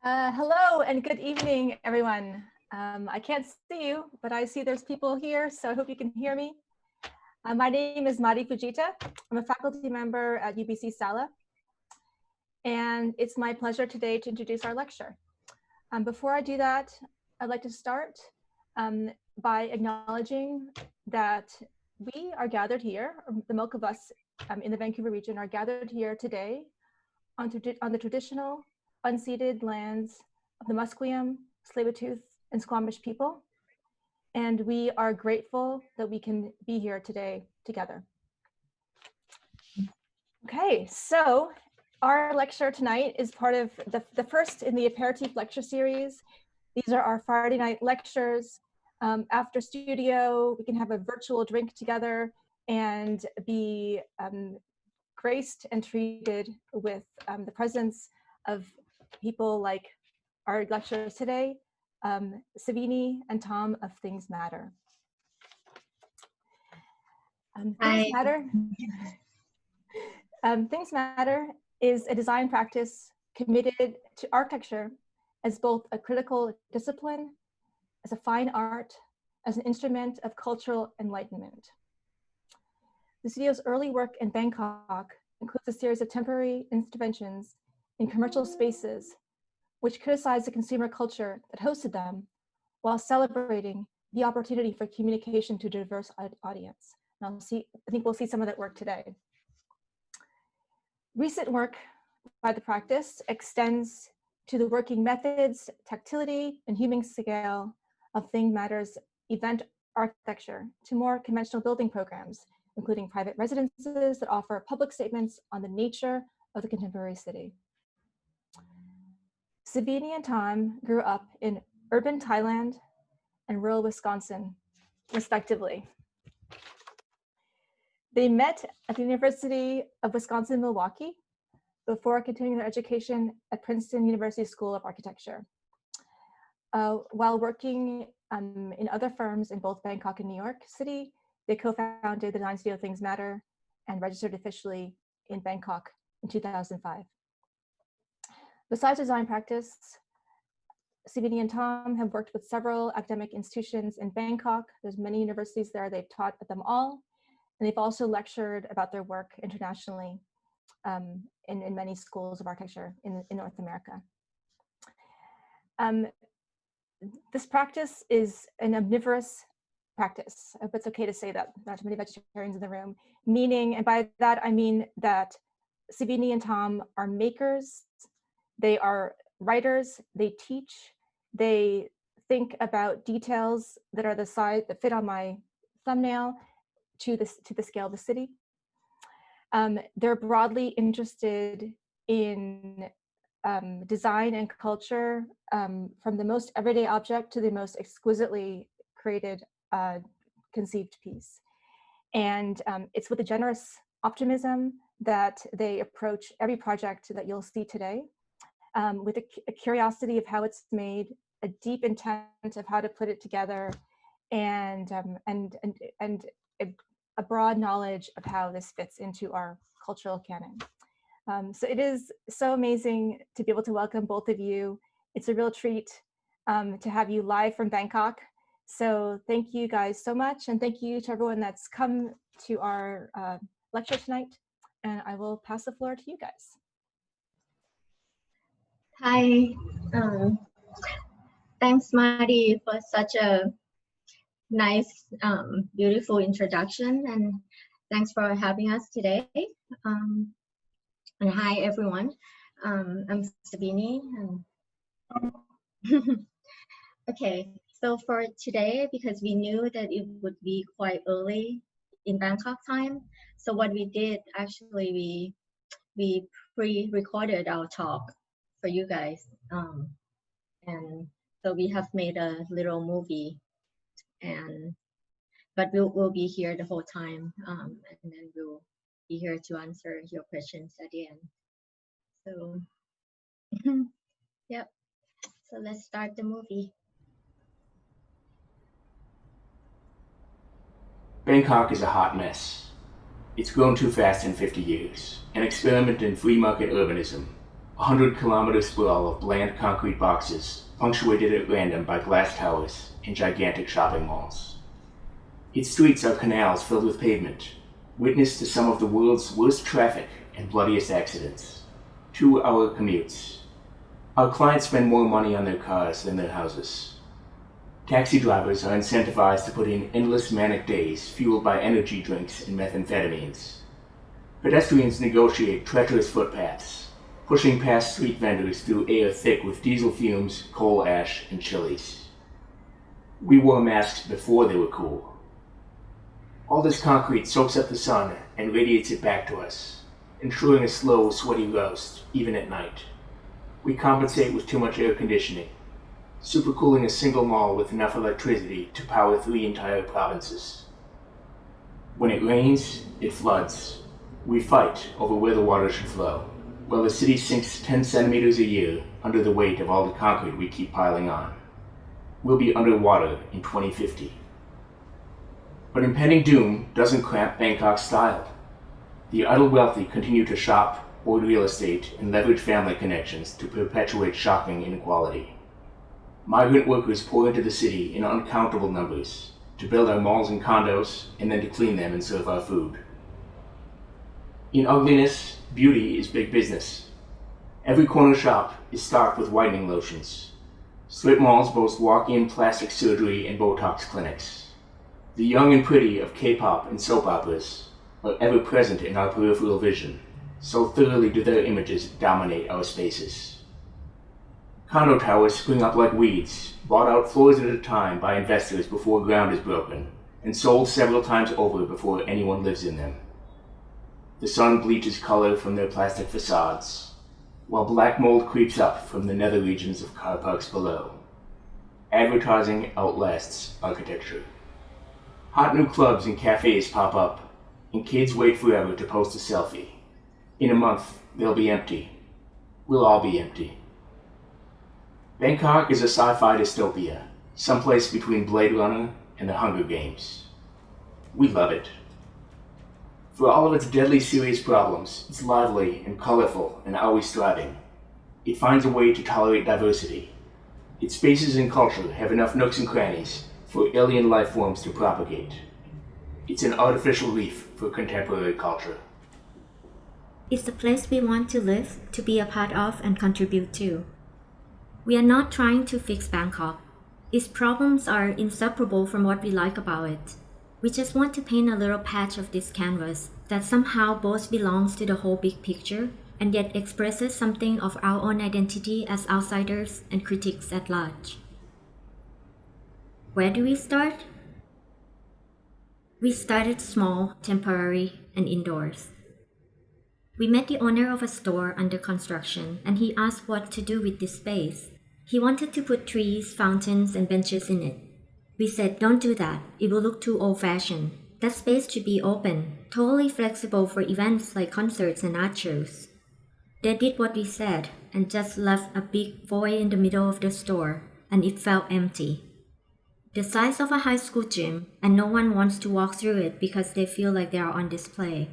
Hello and good evening, everyone. I can't see you, but I see there's people here, so I hope you can hear me. My name is Mari Fujita. I'm a faculty member at UBC Sala, and it's my pleasure today to introduce our lecture. Before I do that, I'd like to start by acknowledging that we are gathered here, or the milk of us in the Vancouver region are gathered here today on the traditional unceded lands of the Musqueam, Tsleil-Waututh, and Squamish people. And we are grateful that we can be here today together. Okay, so our lecture tonight is part of the first in the Apéritif lecture series. These are our Friday night lectures. After studio, we can have a virtual drink together and be graced and treated with the presence of people like our lecturers today, Savinee and Tom of Things Matter. Things Matter. Things Matter is a design practice committed to architecture as both a critical discipline, as a fine art, as an instrument of cultural enlightenment. The studio's early work in Bangkok includes a series of temporary interventions in commercial spaces, which criticize the consumer culture that hosted them, while celebrating the opportunity for communication to a diverse audience. And I think we'll see some of that work today. Recent work by the practice extends to the working methods, tactility, and human scale of Things Matter's event architecture to more conventional building programs, including private residences that offer public statements on the nature of the contemporary city. Savinee and Tom grew up in urban Thailand and rural Wisconsin, respectively. They met at the University of Wisconsin-Milwaukee before continuing their education at Princeton University School of Architecture. While working in other firms in both Bangkok and New York City, they co-founded the design studio Things Matter and registered officially in Bangkok in 2005. Besides design practice, Savinee and Tom have worked with several academic institutions in Bangkok. There's many universities there. They've taught at them all. And they've also lectured about their work internationally in many schools of architecture in North America. This practice is an omnivorous practice. I hope it's okay to say that, not too many vegetarians in the room. Meaning, and by that I mean that Savinee and Tom are makers, they are writers, they teach, they think about details that are the size that fit on my thumbnail to the scale of the city. They're broadly interested in design and culture, from the most everyday object to the most exquisitely created, conceived piece. And it's with a generous optimism that they approach every project that you'll see today, with a curiosity of how it's made, a deep intent of how to put it together, and a broad knowledge of how this fits into our cultural canon. So it is so amazing to be able to welcome both of you. It's a real treat to have you live from Bangkok. So thank you guys so much. And thank you to everyone that's come to our lecture tonight. And I will pass the floor to you guys. Hi, thanks Mari for such a nice, beautiful introduction, and thanks for having us today. And hi everyone, I'm Savinee. Okay, so for today, because we knew that it would be quite early in Bangkok time, so what we did, actually we pre-recorded our talk for you guys, and so we have made a little movie, but we'll be here the whole time, and then we'll be here to answer your questions at the end. So yep, so let's start the movie. Bangkok is a hot mess. It's grown too fast in 50 years, an experiment in free market urbanism, 100 kilometer sprawl of bland concrete boxes, punctuated at random by glass towers and gigantic shopping malls. Its streets are canals filled with pavement, witness to some of the world's worst traffic and bloodiest accidents. 2-hour commutes. Our clients spend more money on their cars than their houses. Taxi drivers are incentivized to put in endless manic days fueled by energy drinks and methamphetamines. Pedestrians negotiate treacherous footpaths, pushing past street vendors through air thick with diesel fumes, coal ash, and chilies. We wore masks before they were cool. All this concrete soaks up the sun and radiates it back to us, ensuring a slow, sweaty roast, even at night. We compensate with too much air conditioning, supercooling a single mall with enough electricity to power 3 entire provinces. When it rains, it floods. We fight over where the water should flow, while the city sinks 10 centimeters a year under the weight of all the concrete we keep piling on. We'll be underwater in 2050. But impending doom doesn't cramp Bangkok's style. The idle wealthy continue to shop, hoard real estate, and leverage family connections to perpetuate shocking inequality. Migrant workers pour into the city in uncountable numbers to build our malls and condos, and then to clean them and serve our food. In ugliness, beauty is big business. Every corner shop is stocked with whitening lotions. Strip malls boast walk-in plastic surgery and Botox clinics. The young and pretty of K-pop and soap operas are ever present in our peripheral vision, so thoroughly do their images dominate our spaces. Condo towers spring up like weeds, bought out floors at a time by investors before ground is broken, and sold several times over before anyone lives in them. The sun bleaches color from their plastic facades, while black mold creeps up from the nether regions of car parks below. Advertising outlasts architecture. Hot new clubs and cafes pop up, and kids wait forever to post a selfie. In a month, they'll be empty. We'll all be empty. Bangkok is a sci-fi dystopia, someplace between Blade Runner and the Hunger Games. We love it. For all of its deadly serious problems, it's lively and colorful and always striving. It finds a way to tolerate diversity. Its spaces and culture have enough nooks and crannies for alien life forms to propagate. It's an artificial reef for contemporary culture. It's a place we want to live, to be a part of, and contribute to. We are not trying to fix Bangkok. Its problems are inseparable from what we like about it. We just want to paint a little patch of this canvas that somehow both belongs to the whole big picture and yet expresses something of our own identity as outsiders and critics at large. Where do we start? We started small, temporary, and indoors. We met the owner of a store under construction, and he asked what to do with this space. He wanted to put trees, fountains, and benches in it. We said, don't do that. It will look too old-fashioned. That space should be open, totally flexible for events like concerts and art shows. They did what we said and just left a big void in the middle of the store, and it felt empty. The size of a high school gym, and no one wants to walk through it because they feel like they are on display.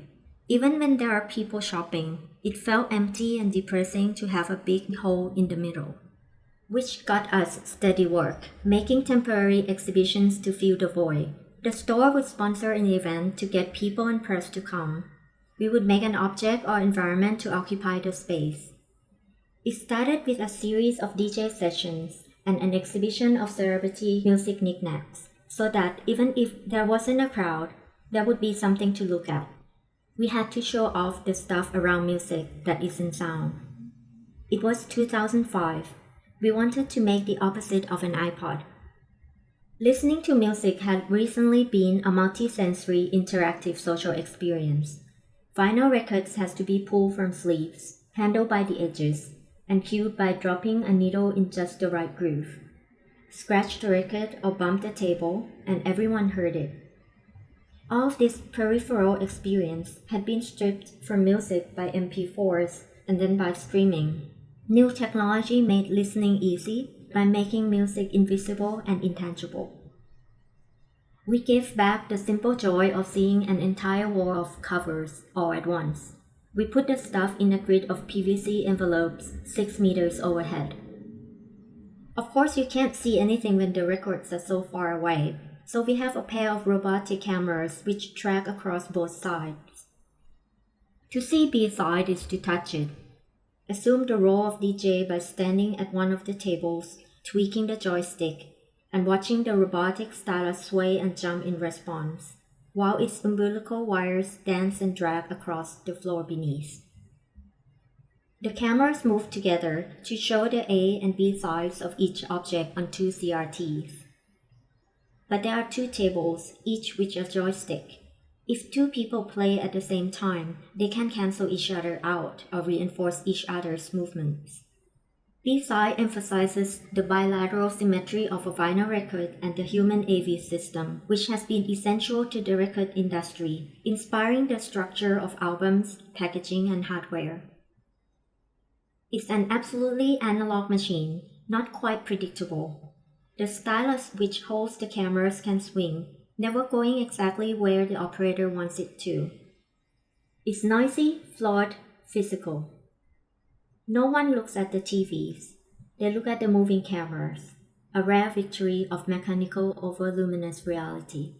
Even when there are people shopping, it felt empty and depressing to have a big hole in the middle. Which got us steady work, making temporary exhibitions to fill the void. The store would sponsor an event to get people and press to come. We would make an object or environment to occupy the space. It started with a series of DJ sessions and an exhibition of celebrity music knickknacks, so that even if there wasn't a crowd, there would be something to look at. We had to show off the stuff around music that isn't sound. It was 2005. We wanted to make the opposite of an iPod. Listening to music had recently been a multi-sensory interactive social experience. Vinyl records has to be pulled from sleeves, handled by the edges, and cued by dropping a needle in just the right groove. Scratch the record or bump the table, and everyone heard it. All of this peripheral experience had been stripped from music by MP4s and then by streaming. New technology made listening easy by making music invisible and intangible. We gave back the simple joy of seeing an entire wall of covers all at once. We put the stuff in a grid of PVC envelopes 6 meters overhead. Of course, you can't see anything when the records are so far away, so we have a pair of robotic cameras which track across both sides. To see B-side is to touch it. Assume the role of DJ by standing at one of the tables, tweaking the joystick, and watching the robotic stylus sway and jump in response, while its umbilical wires dance and drag across the floor beneath. The cameras move together to show the A and B sides of each object on 2 CRTs. But there are 2 tables, each with a joystick. If 2 people play at the same time, they can cancel each other out or reinforce each other's movements. B-side emphasizes the bilateral symmetry of a vinyl record and the human AV system, which has been essential to the record industry, inspiring the structure of albums, packaging, and hardware. It's an absolutely analog machine, not quite predictable. The stylus which holds the cameras can swing, never going exactly where the operator wants it to. It's noisy, flawed, physical. No one looks at the TVs. They look at the moving cameras, a rare victory of mechanical over luminous reality.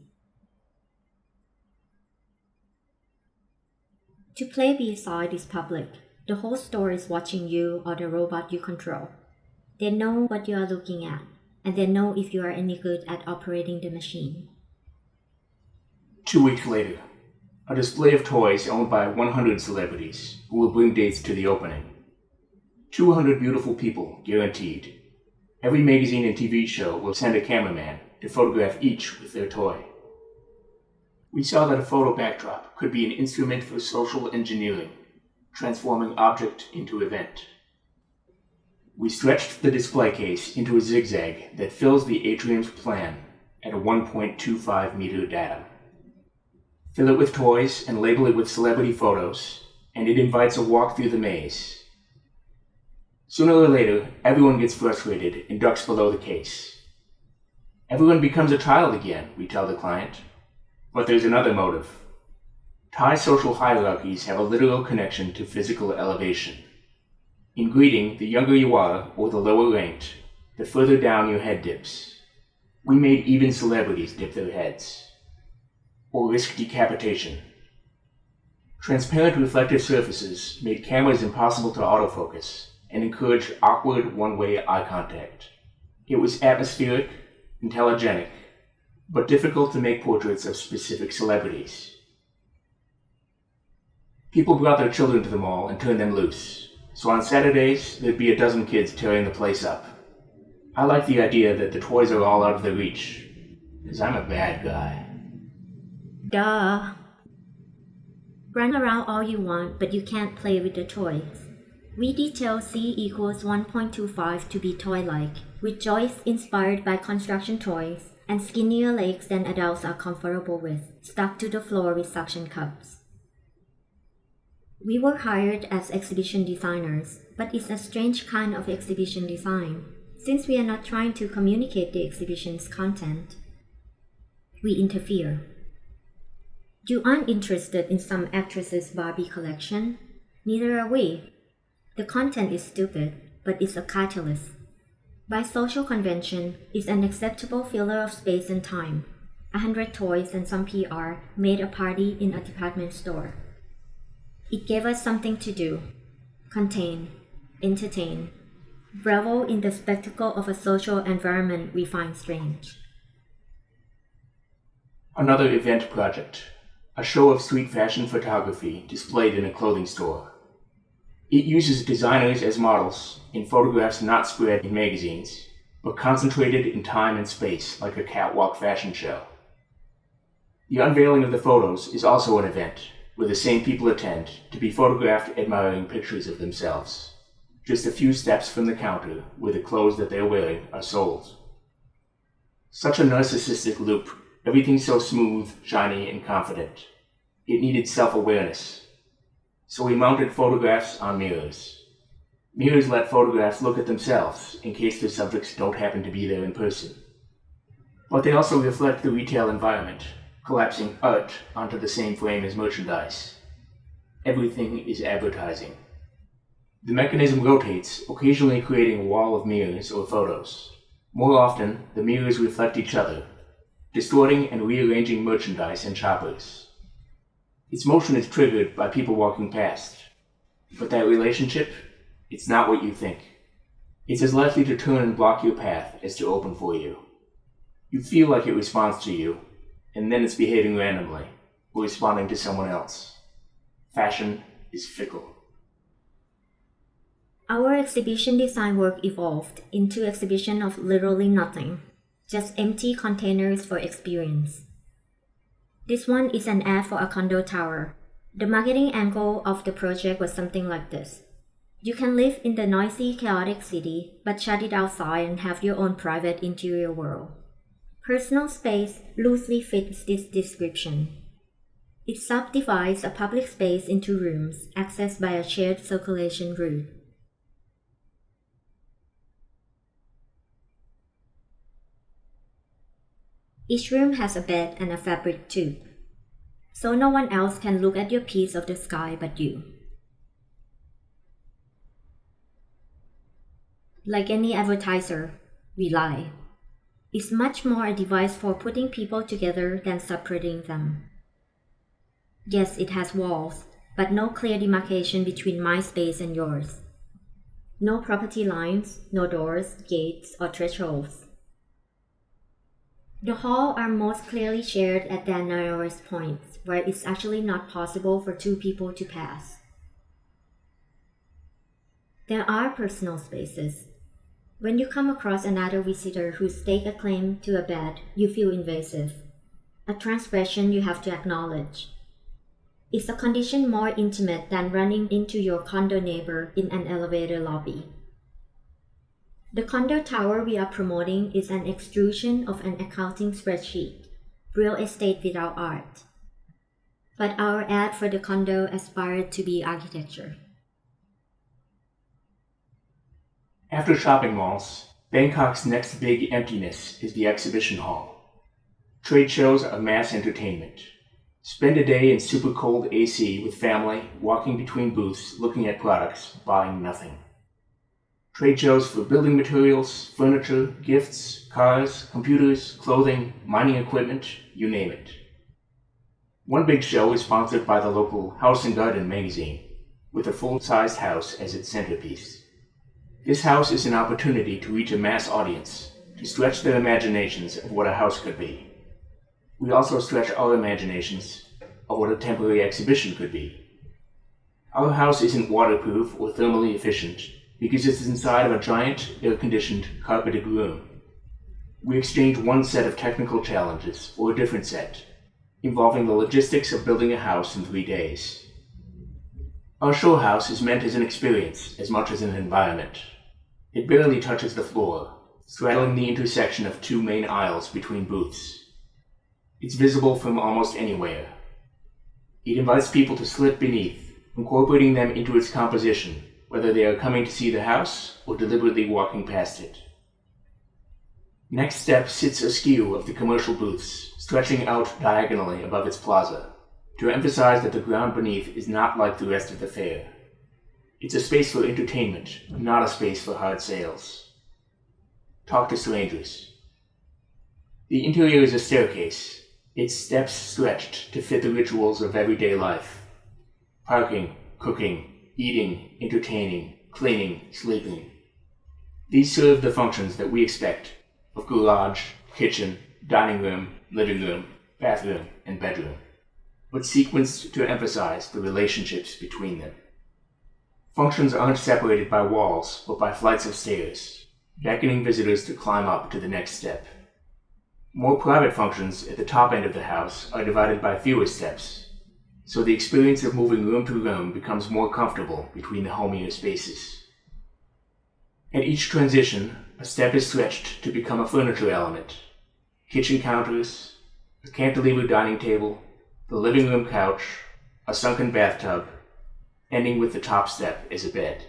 To play B-side is public. The whole store is watching you or the robot you control. They know what you are looking at, and they know if you are any good at operating the machine. 2 weeks later, a display of toys owned by 100 celebrities who will bring dates to the opening. 200 beautiful people, guaranteed. Every magazine and TV show will send a cameraman to photograph each with their toy. We saw that a photo backdrop could be an instrument for social engineering, transforming object into event. We stretched the display case into a zigzag that fills the atrium's plan at a 1.25 meter datum. Fill it with toys and label it with celebrity photos, and it invites a walk through the maze. Sooner or later, everyone gets frustrated and ducks below the case. Everyone becomes a child again, we tell the client. But there's another motive. Thai social hierarchies have a literal connection to physical elevation. In greeting, the younger you are, or the lower ranked, the further down your head dips. We made even celebrities dip their heads. Or risk decapitation. Transparent reflective surfaces made cameras impossible to autofocus and encouraged awkward one-way eye contact. It was atmospheric, intelligenic, but difficult to make portraits of specific celebrities. People brought their children to the mall and turned them loose, so on Saturdays there'd be a dozen kids tearing the place up. I like the idea that the toys are all out of their reach, because I'm a bad guy. Duh. Run around all you want, but you can't play with the toys. We detail C equals 1.25 to be toy-like, with joists inspired by construction toys and skinnier legs than adults are comfortable with, stuck to the floor with suction cups. We were hired as exhibition designers, but it's a strange kind of exhibition design, since we are not trying to communicate the exhibition's content. We interfere. You aren't interested in some actress's Barbie collection? Neither are we. The content is stupid, but it's a catalyst. By social convention, it's an acceptable filler of space and time. 100 toys and some PR made a party in a department store. It gave us something to do, contain, entertain, revel in the spectacle of a social environment we find strange. Another event project, a show of street fashion photography displayed in a clothing store. It uses designers as models in photographs not spread in magazines, but concentrated in time and space like a catwalk fashion show. The unveiling of the photos is also an event, where the same people attend to be photographed admiring pictures of themselves, just a few steps from the counter where the clothes that they're wearing are sold. Such a narcissistic loop, everything so smooth, shiny, and confident. It needed self-awareness. So we mounted photographs on mirrors. Mirrors let photographs look at themselves in case the subjects don't happen to be there in person. But they also reflect the retail environment, collapsing art onto the same frame as merchandise. Everything is advertising. The mechanism rotates, occasionally creating a wall of mirrors or photos. More often, the mirrors reflect each other, distorting and rearranging merchandise and shoppers. Its motion is triggered by people walking past. But that relationship, it's not what you think. It's as likely to turn and block your path as to open for you. You feel like it responds to you, and then it's behaving randomly, or responding to someone else. Fashion is fickle. Our exhibition design work evolved into an exhibition of literally nothing, just empty containers for experience. This one is an ad for a condo tower. The marketing angle of the project was something like this. You can live in the noisy, chaotic city, but shut it outside and have your own private interior world. Personal space loosely fits this description. It subdivides a public space into rooms accessed by a shared circulation route. Each room has a bed and a fabric tube, so no one else can look at your piece of the sky but you. Like any advertiser, we lie. It's much more a device for putting people together than separating them. Yes, it has walls, but no clear demarcation between my space and yours. No property lines, no doors, gates, or thresholds. The halls are most clearly shared at their narrowest points, where it's actually not possible for two people to pass. There are personal spaces. When you come across another visitor who stakes a claim to a bed, you feel invasive, a transgression you have to acknowledge. It's a condition more intimate than running into your condo neighbor in an elevator lobby. The condo tower we are promoting is an extrusion of an accounting spreadsheet, real estate without art. But our ad for the condo aspired to be architecture. After shopping malls, Bangkok's next big emptiness is the exhibition hall. Trade shows are mass entertainment. Spend a day in super cold AC with family, walking between booths, looking at products, buying nothing. Trade shows for building materials, furniture, gifts, cars, computers, clothing, mining equipment, you name it. One big show is sponsored by the local House and Garden magazine, with a full-sized house as its centerpiece. This house is an opportunity to reach a mass audience, to stretch their imaginations of what a house could be. We also stretch our imaginations of what a temporary exhibition could be. Our house isn't waterproof or thermally efficient because it's inside of a giant, air-conditioned, carpeted room. We exchange one set of technical challenges for a different set, involving the logistics of building a house in 3 days. Our show house is meant as an experience as much as an environment. It barely touches the floor, straddling the intersection of 2 main aisles between booths. It's visible from almost anywhere. It invites people to slip beneath, incorporating them into its composition, whether they are coming to see the house or deliberately walking past it. Next step sits askew of the commercial booths, stretching out diagonally above its plaza, to emphasize that the ground beneath is not like the rest of the fair. It's a space for entertainment, not a space for hard sales. Talk to strangers. The interior is a staircase, its steps stretched to fit the rituals of everyday life. Parking, cooking, eating, entertaining, cleaning, sleeping. These serve the functions that we expect of garage, kitchen, dining room, living room, bathroom, and bedroom, but sequenced to emphasize the relationships between them. Functions aren't separated by walls, but by flights of stairs, beckoning visitors to climb up to the next step. More private functions at the top end of the house are divided by fewer steps, so the experience of moving room to room becomes more comfortable between the homier spaces. At each transition, a step is stretched to become a furniture element. Kitchen counters, a cantilever dining table, the living room couch, a sunken bathtub, ending with the top step as a bed.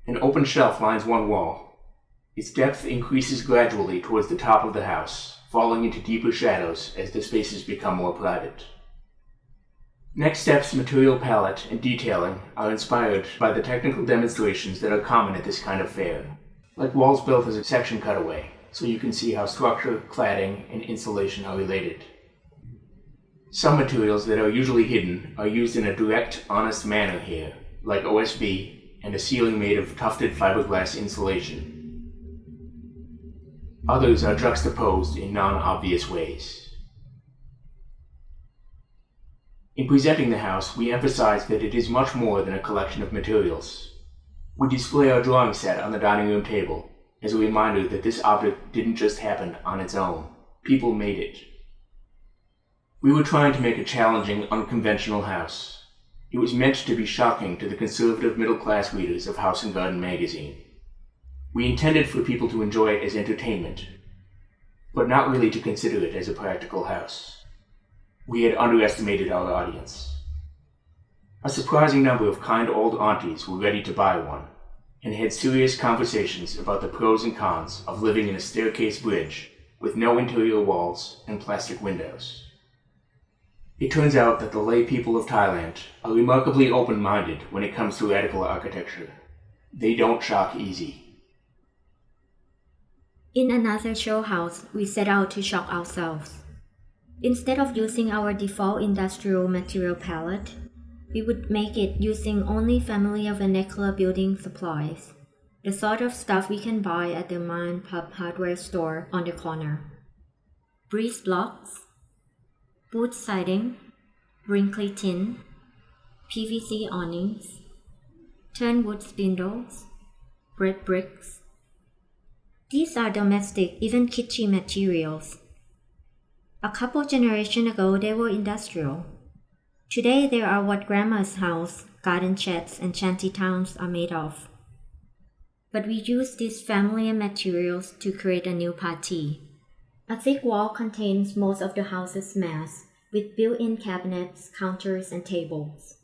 An open shelf lines one wall. Its depth increases gradually towards the top of the house, falling into deeper shadows as the spaces become more private. Next Step's material palette and detailing are inspired by the technical demonstrations that are common at this kind of fair, like walls built as a section cutaway, so you can see how structure, cladding, and insulation are related. Some materials that are usually hidden are used in a direct, honest manner here, like OSB and a ceiling made of tufted fiberglass insulation. Others are juxtaposed in non-obvious ways. In presenting the house, we emphasize that it is much more than a collection of materials. We display our drawing set on the dining room table as a reminder that this object didn't just happen on its own. People made it. We were trying to make a challenging, unconventional house. It was meant to be shocking to the conservative middle-class readers of House and Garden magazine. We intended for people to enjoy it as entertainment, but not really to consider it as a practical house. We had underestimated our audience. A surprising number of kind old aunties were ready to buy one, and had serious conversations about the pros and cons of living in a staircase bridge with no interior walls and plastic windows. It turns out that the lay people of Thailand are remarkably open-minded when it comes to radical architecture. They don't shock easy. In another show house, we set out to shock ourselves. Instead of using our default industrial material palette, we would make it using only familiar vernacular building supplies, the sort of stuff we can buy at the mom and pop hardware store on the corner. Breeze blocks, wood siding, wrinkly tin, PVC awnings, turnwood spindles, red bricks. These are domestic, even kitschy materials. A couple generations ago, they were industrial. Today, they are what grandma's house, garden sheds, and shanty towns are made of. But we use these familiar materials to create a new party. A thick wall contains most of the house's mass, with built-in cabinets, counters, and tables.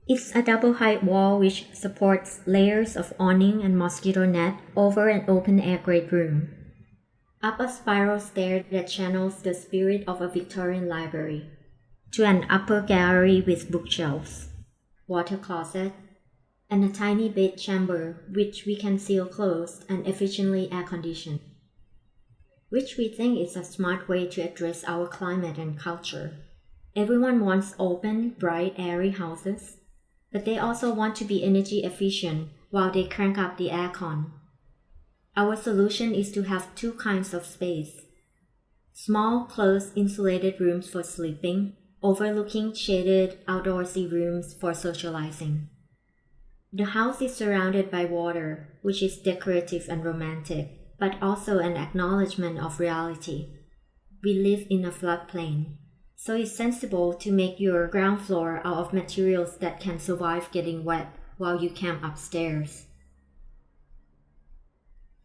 It's a double-height wall which supports layers of awning and mosquito net over an open-air great room. Up a spiral stair that channels the spirit of a Victorian library, to an upper gallery with bookshelves, water closet, and a tiny bed chamber which we can seal closed and efficiently air-condition, which we think is a smart way to address our climate and culture. Everyone wants open, bright, airy houses, but they also want to be energy efficient while they crank up the aircon. Our solution is to have two kinds of space. Small, closed, insulated rooms for sleeping, overlooking shaded, outdoorsy rooms for socializing. The house is surrounded by water, which is decorative and romantic, but also an acknowledgement of reality. We live in a floodplain, so it's sensible to make your ground floor out of materials that can survive getting wet while you camp upstairs.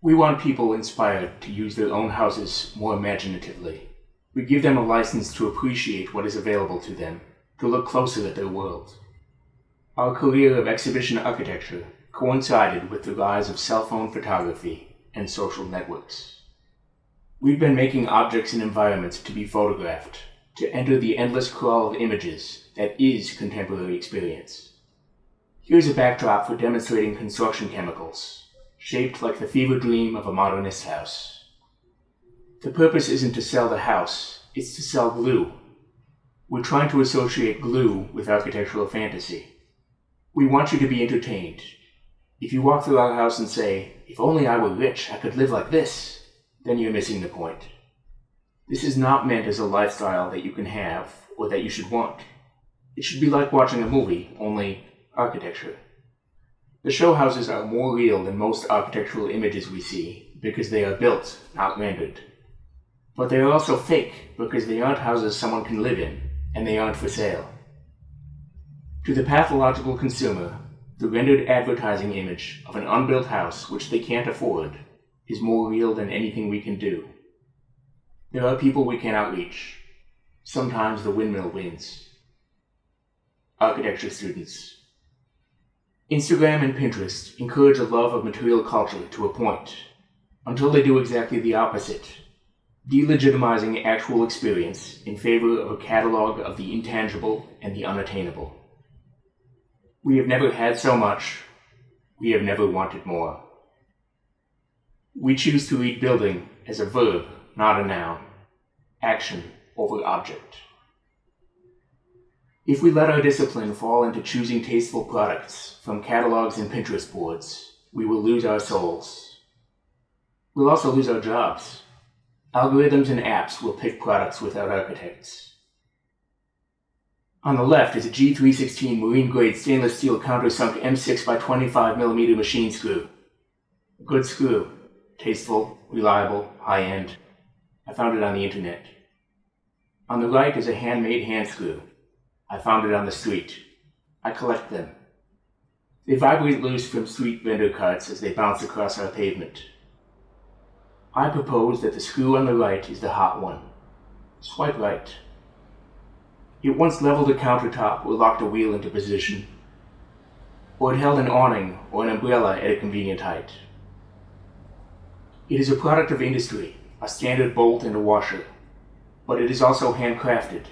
We want people inspired to use their own houses more imaginatively. We give them a license to appreciate what is available to them, to look closer at their world. Our career of exhibition architecture coincided with the rise of cell phone photography and social networks. We've been making objects and environments to be photographed, to enter the endless crawl of images that is contemporary experience. Here's a backdrop for demonstrating construction chemicals, shaped like the fever dream of a modernist house. The purpose isn't to sell the house, it's to sell glue. We're trying to associate glue with architectural fantasy. We want you to be entertained. If you walk through our house and say, "If only I were rich, I could live like this," then you're missing the point. This is not meant as a lifestyle that you can have or that you should want. It should be like watching a movie, only architecture. The show houses are more real than most architectural images we see because they are built, not rendered. But they are also fake because they aren't houses someone can live in, and they aren't for sale. To the pathological consumer, the rendered advertising image of an unbuilt house which they can't afford is more real than anything we can do. There are people we cannot reach. Sometimes the windmill wins. Architecture students. Instagram and Pinterest encourage a love of material culture to a point, until they do exactly the opposite. delegitimizing actual experience in favor of a catalog of the intangible and the unattainable. We have never had so much. We have never wanted more. We choose to read building as a verb, not a noun. Action over object. If we let our discipline fall into choosing tasteful products from catalogs and Pinterest boards, we will lose our souls. We'll also lose our jobs. Algorithms and apps will pick products without architects. On the left is a G316 marine-grade stainless steel countersunk M6 by 25mm machine screw. A good screw. Tasteful, reliable, high-end. I found it on the internet. On the right is a handmade hand screw. I found it on the street. I collect them. They vibrate loose from street vendor carts as they bounce across our pavement. I propose that the screw on the right is the hot one. Swipe right. It once leveled a countertop or locked a wheel into position, or it held an awning or an umbrella at a convenient height. It is a product of industry, a standard bolt and a washer, but it is also handcrafted.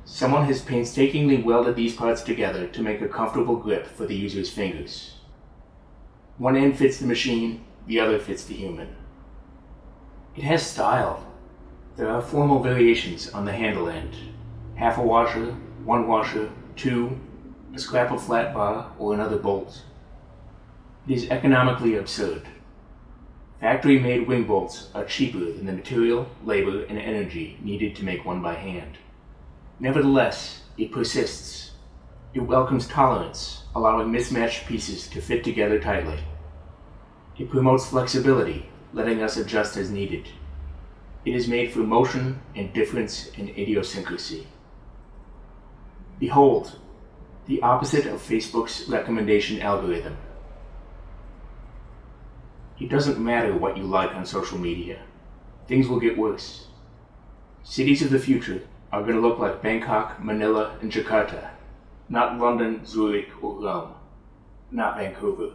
Someone has painstakingly welded these parts together to make a comfortable grip for the user's fingers. One end fits the machine, the other fits the human. It has style. There are formal variations on the handle end. Half a washer, one washer, two, a scrap of flat bar, or another bolt. It is economically absurd. Factory-made wing bolts are cheaper than the material, labor, and energy needed to make one by hand. Nevertheless, it persists. It welcomes tolerance, allowing mismatched pieces to fit together tightly. It promotes flexibility, letting us adjust as needed. It is made for motion and difference and idiosyncrasy. Behold, the opposite of Facebook's recommendation algorithm. It doesn't matter what you like on social media. Things will get worse. Cities of the future are going to look like Bangkok, Manila, and Jakarta, not London, Zurich, or Rome, not Vancouver.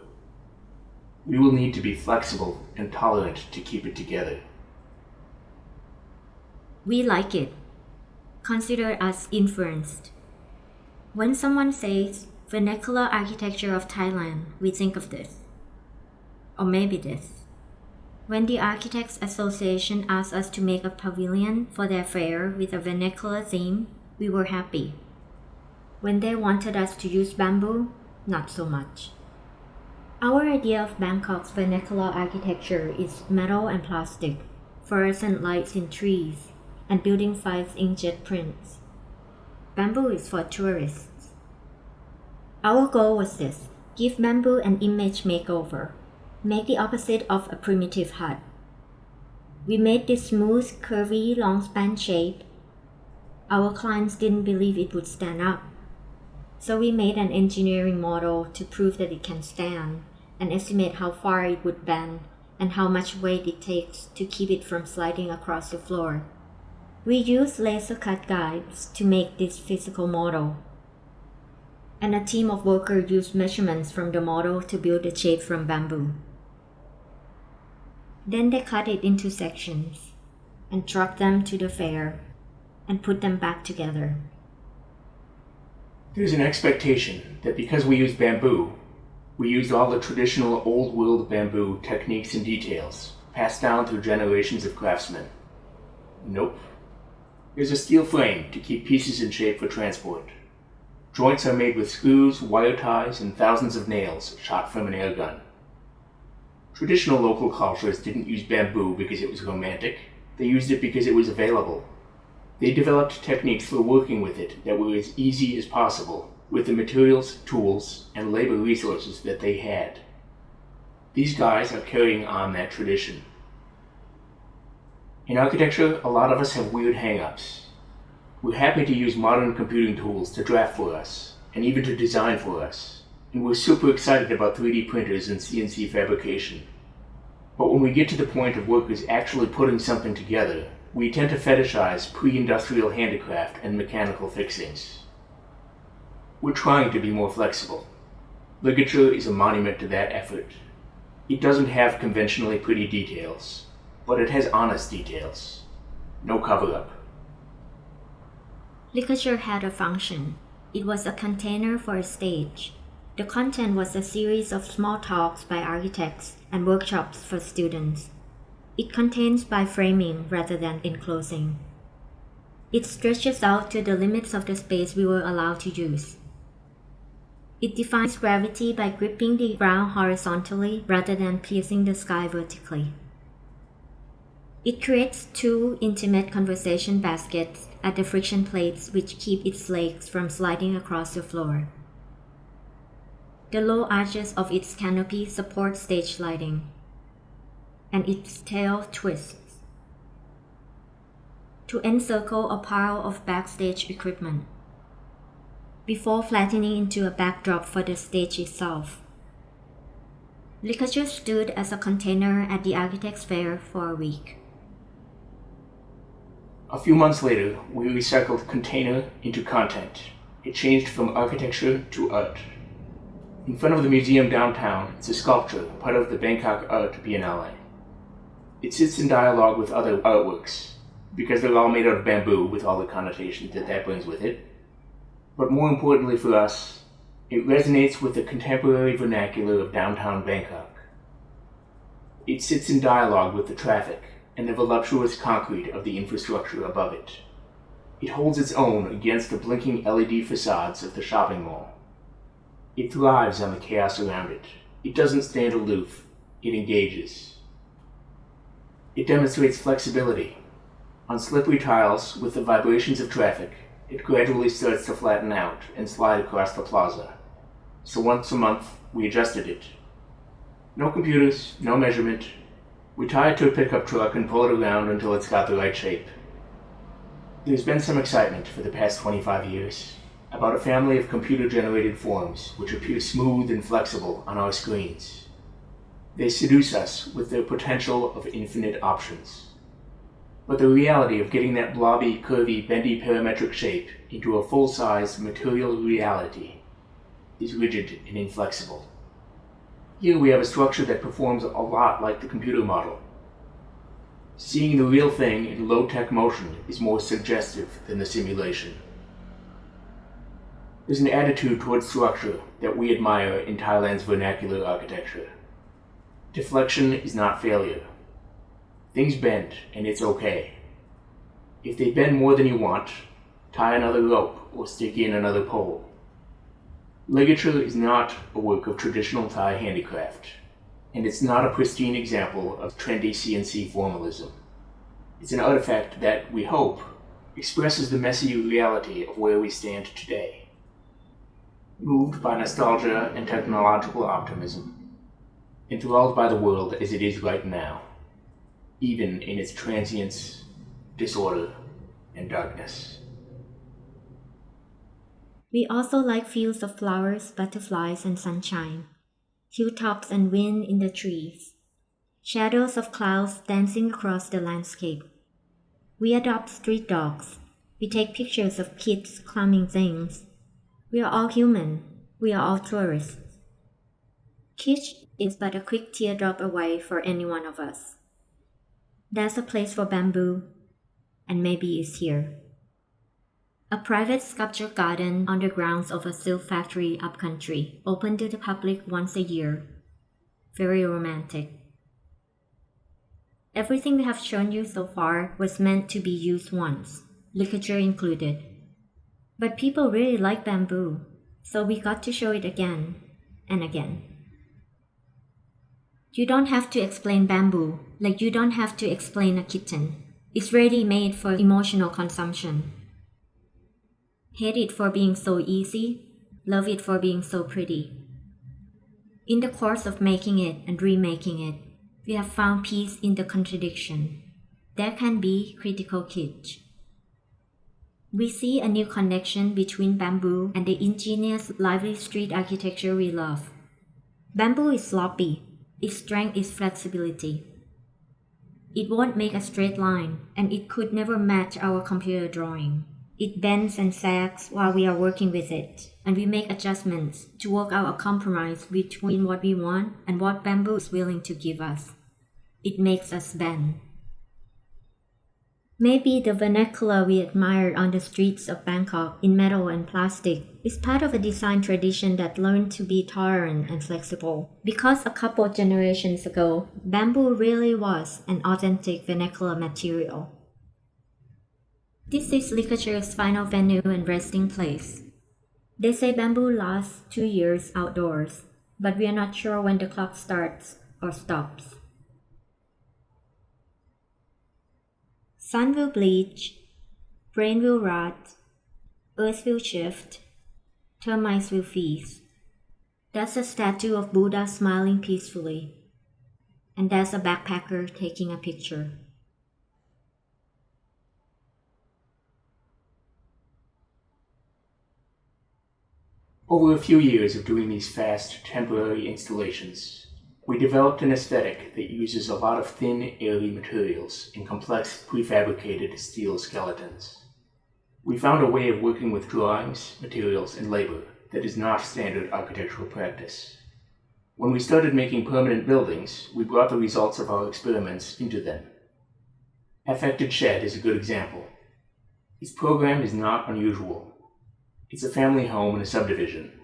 We will need to be flexible and tolerant to keep it together. We like it. Consider us influenced. When someone says vernacular architecture of Thailand, we think of this. Or maybe this. When the Architects Association asked us to make a pavilion for their fair with a vernacular theme, we were happy. When they wanted us to use bamboo, not so much. Our idea of Bangkok's vernacular architecture is metal and plastic, fluorescent lights in trees, and building sites inkjet prints. Bamboo is for tourists. Our goal was this: give bamboo an image makeover. Make the opposite of a primitive hut. We made this smooth, curvy, long span shape. Our clients didn't believe it would stand up. So we made an engineering model to prove that it can stand and estimate how far it would bend and how much weight it takes to keep it from sliding across the floor. We used laser cut guides to make this physical model. And a team of workers used measurements from the model to build the shape from bamboo. Then they cut it into sections and trucked them to the fair and put them back together. There's an expectation that because we used bamboo, we used all the traditional old-world bamboo techniques and details passed down through generations of craftsmen. Nope. There's a steel frame to keep pieces in shape for transport. Joints are made with screws, wire ties, and thousands of nails shot from an air gun. Traditional local cultures didn't use bamboo because it was romantic. They used it because it was available. They developed techniques for working with it that were as easy as possible, with the materials, tools, and labor resources that they had. These guys are carrying on that tradition. In architecture, a lot of us have weird hang-ups. We're happy to use modern computing tools to draft for us, and even to design for us. And we're super excited about 3D printers and CNC fabrication. But when we get to the point of workers actually putting something together, we tend to fetishize pre-industrial handicraft and mechanical fixings. We're trying to be more flexible. Ligature is a monument to that effort. It doesn't have conventionally pretty details, but it has honest details. No cover-up. Ligature had a function. It was a container for a stage. The content was a series of small talks by architects and workshops for students. It contains by framing rather than enclosing. It stretches out to the limits of the space we were allowed to use. It defines gravity by gripping the ground horizontally rather than piercing the sky vertically. It creates two intimate conversation baskets at the friction plates which keep its legs from sliding across the floor. The low arches of its canopy support stage lighting, and its tail twists to encircle a pile of backstage equipment before flattening into a backdrop for the stage itself. Ligature stood as a container at the architects' fair for a week. A few months later, we recycled container into content. It changed from architecture to art. In front of the museum downtown, it's a sculpture, part of the Bangkok Art Biennale. It sits in dialogue with other artworks, because they're all made out of bamboo with all the connotations that brings with it. But more importantly for us, it resonates with the contemporary vernacular of downtown Bangkok. It sits in dialogue with the traffic and the voluptuous concrete of the infrastructure above it. It holds its own against the blinking LED facades of the shopping mall. It thrives on the chaos around it. It doesn't stand aloof. It engages. It demonstrates flexibility. On slippery tiles, with the vibrations of traffic, it gradually starts to flatten out and slide across the plaza. So once a month, we adjusted it. No computers, no measurement. We tie it to a pickup truck and pull it around until it's got the right shape. There's been some excitement for the past 25 years about a family of computer-generated forms which appear smooth and flexible on our screens. They seduce us with their potential of infinite options. But the reality of getting that blobby, curvy, bendy parametric shape into a full-size material reality is rigid and inflexible. Here we have a structure that performs a lot like the computer model. Seeing the real thing in low-tech motion is more suggestive than the simulation. There's an attitude towards structure that we admire in Thailand's vernacular architecture. Deflection is not failure. Things bend, and it's okay. If they bend more than you want, tie another rope or stick in another pole. Ligature is not a work of traditional Thai handicraft, and it's not a pristine example of trendy CNC formalism. It's an artifact that, we hope, expresses the messy reality of where we stand today. Moved by nostalgia and technological optimism, enthralled by the world as it is right now, even in its transience, disorder, and darkness. We also like fields of flowers, butterflies, and sunshine, hilltops and wind in the trees, shadows of clouds dancing across the landscape. We adopt street dogs. We take pictures of kids climbing things. We are all human. We are all tourists. Kitsch is but a quick teardrop away for any one of us. There's a place for bamboo, and maybe it's here. A private sculpture garden on the grounds of a silk factory upcountry, open to the public once a year. Very romantic. Everything we have shown you so far was meant to be used once, ligature included. But people really like bamboo, so we got to show it again and again. You don't have to explain bamboo, like you don't have to explain a kitten. It's ready made for emotional consumption. Hate it for being so easy, love it for being so pretty. In the course of making it and remaking it, we have found peace in the contradiction. There can be critical kitsch. We see a new connection between bamboo and the ingenious, lively street architecture we love. Bamboo is sloppy. Its strength is flexibility. It won't make a straight line, and it could never match our computer drawing. It bends and sags while we are working with it, and we make adjustments to work out a compromise between what we want and what bamboo is willing to give us. It makes us bend. Maybe the vernacular we admire on the streets of Bangkok in metal and plastic is part of a design tradition that learned to be tolerant and flexible. Because a couple of generations ago, bamboo really was an authentic vernacular material. This is literature's final venue and resting place. They say bamboo lasts 2 years outdoors, but we are not sure when the clock starts or stops. Sun will bleach, brain will rot, earth will shift, termites will feast. That's a statue of Buddha smiling peacefully, and there's a backpacker taking a picture. Over a few years of doing these fast, temporary installations, we developed an aesthetic that uses a lot of thin, airy materials and complex, prefabricated steel skeletons. We found a way of working with drawings, materials, and labor that is not standard architectural practice. When we started making permanent buildings, we brought the results of our experiments into them. Affected Shed is a good example. Its program is not unusual. It's a family home in a subdivision.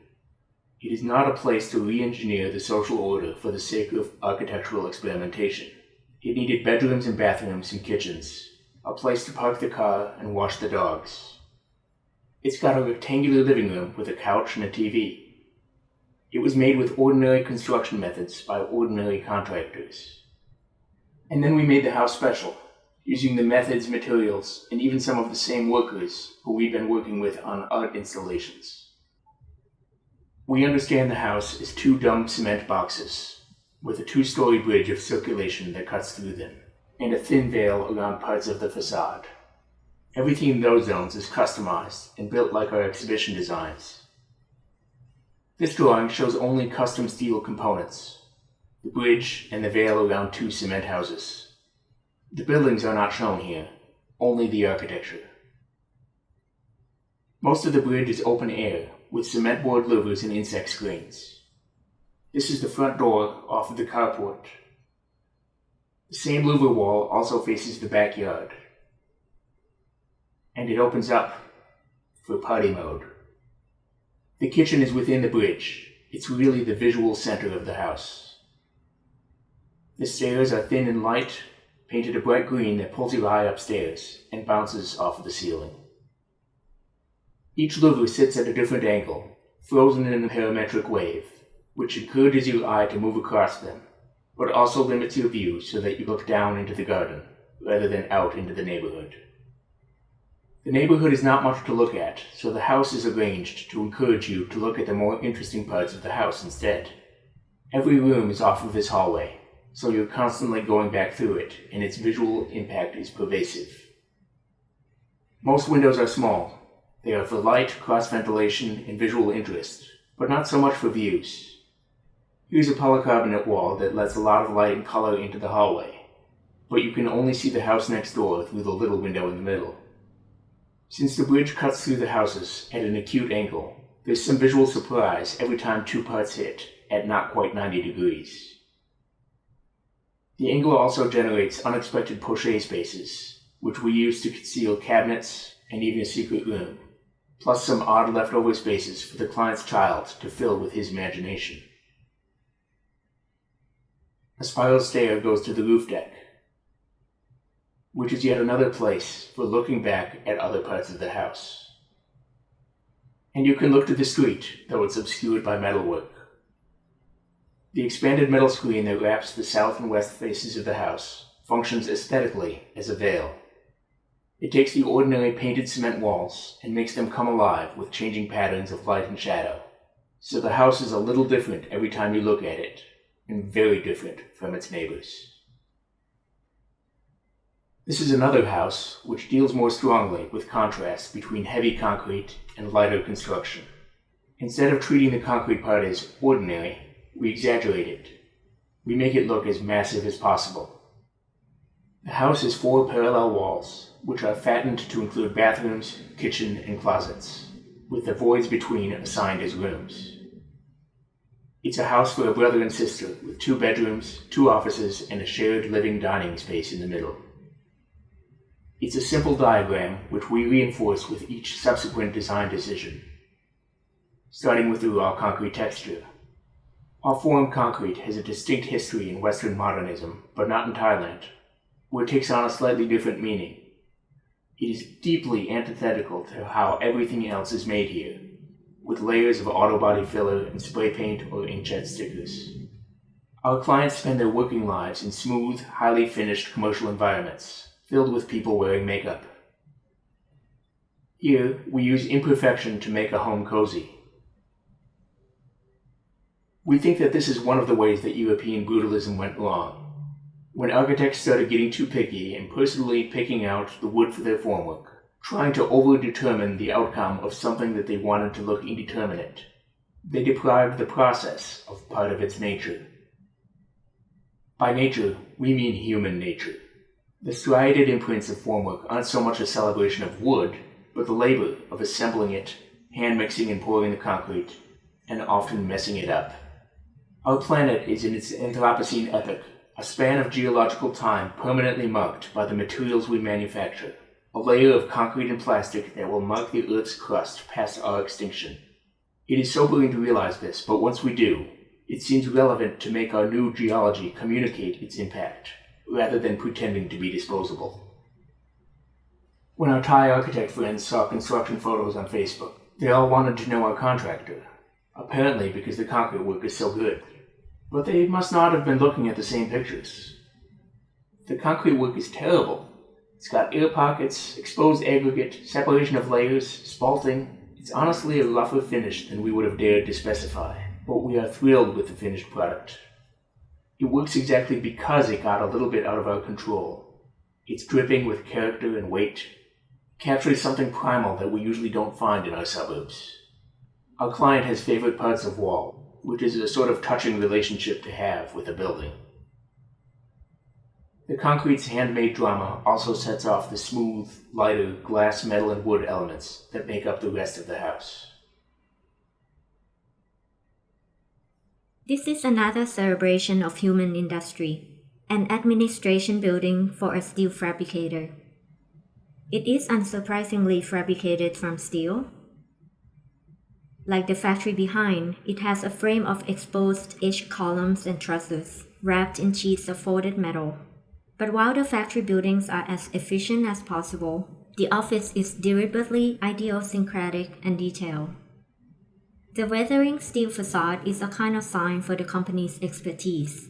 It is not a place to re-engineer the social order for the sake of architectural experimentation. It needed bedrooms and bathrooms and kitchens, a place to park the car and wash the dogs. It's got a rectangular living room with a couch and a TV. It was made with ordinary construction methods by ordinary contractors. And then we made the house special, using the methods, materials, and even some of the same workers who we've been working with on art installations. We understand the house as 2 dumb cement boxes, with a 2-story bridge of circulation that cuts through them, and a thin veil around parts of the facade. Everything in those zones is customized and built like our exhibition designs. This drawing shows only custom steel components, the bridge and the veil around 2 cement houses. The buildings are not shown here, only the architecture. Most of the bridge is open air, with cement board louvers and insect screens. This is the front door off of the carport. The same louver wall also faces the backyard. And it opens up for party mode. The kitchen is within the bridge. It's really the visual center of the house. The stairs are thin and light, painted a bright green that pulls your eye upstairs and bounces off of the ceiling. Each louver sits at a different angle, frozen in a parametric wave, which encourages your eye to move across them, but also limits your view so that you look down into the garden, rather than out into the neighborhood. The neighborhood is not much to look at, so the house is arranged to encourage you to look at the more interesting parts of the house instead. Every room is off of this hallway, so you're constantly going back through it, and its visual impact is pervasive. Most windows are small. They are for light, cross-ventilation, and visual interest, but not so much for views. Here's a polycarbonate wall that lets a lot of light and color into the hallway, but you can only see the house next door through the little window in the middle. Since the bridge cuts through the houses at an acute angle, there's some visual surprise every time 2 parts hit at not quite 90 degrees. The angle also generates unexpected poche spaces, which we use to conceal cabinets and even a secret room, plus some odd leftover spaces for the client's child to fill with his imagination. A spiral stair goes to the roof deck, which is yet another place for looking back at other parts of the house. And you can look to the street, though it's obscured by metalwork. The expanded metal screen that wraps the south and west faces of the house functions aesthetically as a veil. It takes the ordinary painted cement walls and makes them come alive with changing patterns of light and shadow. So the house is a little different every time you look at it, and very different from its neighbors. This is another house which deals more strongly with contrast between heavy concrete and lighter construction. Instead of treating the concrete part as ordinary, we exaggerate it. We make it look as massive as possible. The house has 4 parallel walls, which are fattened to include bathrooms, kitchen, and closets, with the voids between assigned as rooms. It's a house for a brother and sister, with 2 bedrooms, 2 offices, and a shared living dining space in the middle. It's a simple diagram which we reinforce with each subsequent design decision. Starting with the raw concrete texture. Our form concrete has a distinct history in Western modernism, but not in Thailand, where it takes on a slightly different meaning. It is deeply antithetical to how everything else is made here, with layers of auto body filler and spray paint or inkjet stickers. Our clients spend their working lives in smooth, highly finished commercial environments, filled with people wearing makeup. Here, we use imperfection to make a home cozy. We think that this is one of the ways that European brutalism went wrong, when architects started getting too picky and personally picking out the wood for their formwork, trying to over-determine the outcome of something that they wanted to look indeterminate. They deprived the process of part of its nature. By nature, we mean human nature. The striated imprints of formwork aren't so much a celebration of wood, but the labor of assembling it, hand-mixing and pouring the concrete, and often messing it up. Our planet is in its Anthropocene epoch, a span of geological time permanently marked by the materials we manufacture, a layer of concrete and plastic that will mark the Earth's crust past our extinction. It is sobering to realize this, but once we do, it seems relevant to make our new geology communicate its impact, rather than pretending to be disposable. When our Thai architect friends saw construction photos on Facebook, they all wanted to know our contractor, apparently because the concrete work is so good. But they must not have been looking at the same pictures. The concrete work is terrible. It's got air pockets, exposed aggregate, separation of layers, spalting. It's honestly a rougher finish than we would have dared to specify, but we are thrilled with the finished product. It works exactly because it got a little bit out of our control. It's dripping with character and weight, captures something primal that we usually don't find in our suburbs. Our client has favorite parts of wall, which is a sort of touching relationship to have with a building. The concrete's handmade drama also sets off the smooth, lighter glass, metal, and wood elements that make up the rest of the house. This is another celebration of human industry, an administration building for a steel fabricator. It is unsurprisingly fabricated from steel. Like the factory behind, it has a frame of exposed edge columns and trusses, wrapped in sheets of folded metal. But while the factory buildings are as efficient as possible, the office is deliberately idiosyncratic and detailed. The weathering steel facade is a kind of sign for the company's expertise.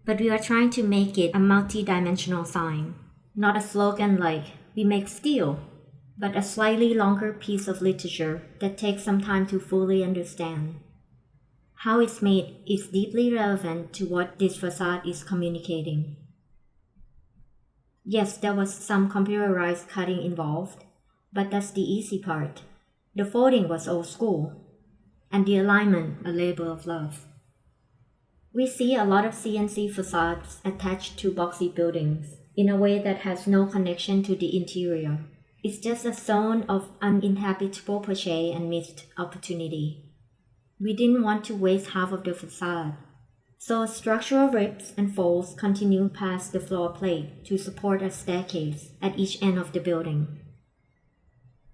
But we are trying to make it a multi-dimensional sign, not a slogan like, "We make steel," but a slightly longer piece of literature that takes some time to fully understand. How it's made is deeply relevant to what this facade is communicating. Yes, there was some computerized cutting involved, but that's the easy part. The folding was old school, and the alignment a labor of love. We see a lot of CNC facades attached to boxy buildings in a way that has no connection to the interior. It's just a zone of uninhabitable porche and missed opportunity. We didn't want to waste half of the facade, so structural ribs and folds continue past the floor plate to support a staircase at each end of the building.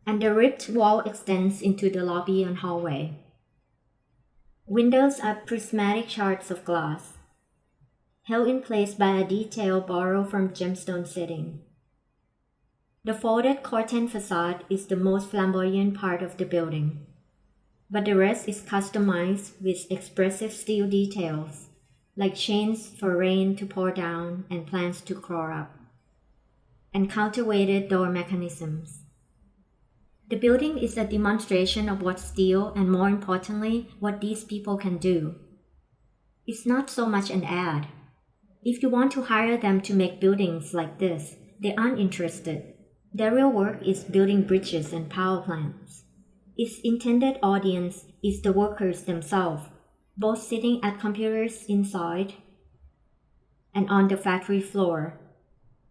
And the ribbed wall extends into the lobby and hallway. Windows are prismatic shards of glass, held in place by a detail borrowed from gemstone setting. The folded corten facade is the most flamboyant part of the building, but the rest is customized with expressive steel details, like chains for rain to pour down and plants to crawl up, and counterweighted door mechanisms. The building is a demonstration of what steel and, more importantly, what these people can do. It's not so much an ad. If you want to hire them to make buildings like this, they aren't interested. Their real work is building bridges and power plants. Its intended audience is the workers themselves, both sitting at computers inside and on the factory floor.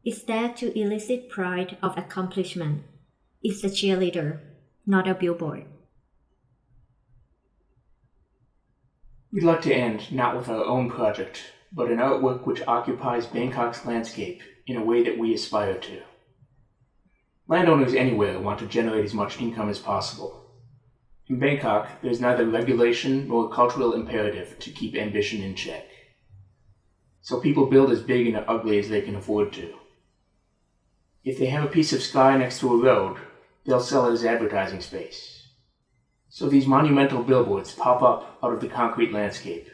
It's there to elicit pride of accomplishment. It's a cheerleader, not a billboard. We'd like to end not with our own project, but an artwork which occupies Bangkok's landscape in a way that we aspire to. Landowners anywhere want to generate as much income as possible. In Bangkok, there's neither regulation nor cultural imperative to keep ambition in check. So people build as big and ugly as they can afford to. If they have a piece of sky next to a road, they'll sell it as advertising space. So these monumental billboards pop up out of the concrete landscape.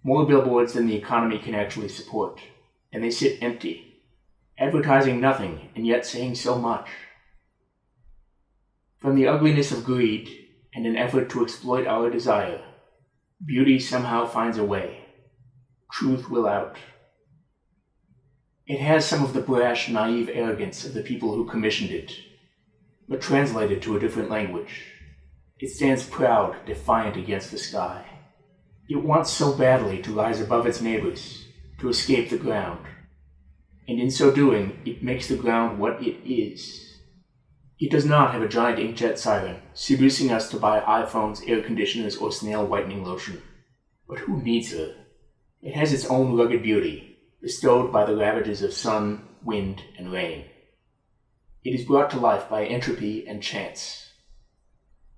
More billboards than the economy can actually support. And they sit empty, advertising nothing and yet saying so much. From the ugliness of greed and an effort to exploit our desire, beauty somehow finds a way. Truth will out. It has some of the brash, naive arrogance of the people who commissioned it, but translated to a different language. It stands proud, defiant against the sky. It wants so badly to rise above its neighbors, to escape the ground. And in so doing, it makes the ground what it is. It does not have a giant inkjet siren, seducing us to buy iPhones, air conditioners, or snail whitening lotion. But who needs her? It has its own rugged beauty, bestowed by the ravages of sun, wind, and rain. It is brought to life by entropy and chance.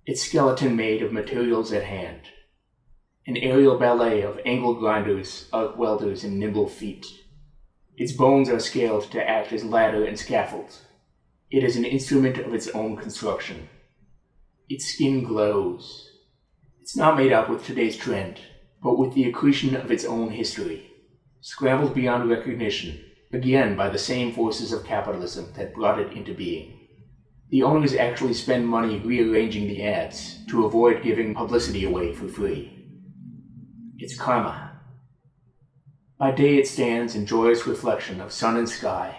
Its skeleton made of materials at hand. An aerial ballet of angle grinders, arc welders, and nimble feet. Its bones are scaled to act as ladder and scaffold. It is an instrument of its own construction. Its skin glows. It's not made up with today's trend, but with the accretion of its own history, scrambled beyond recognition, again by the same forces of capitalism that brought it into being. The owners actually spend money rearranging the ads to avoid giving publicity away for free. It's karma. By day it stands in joyous reflection of sun and sky,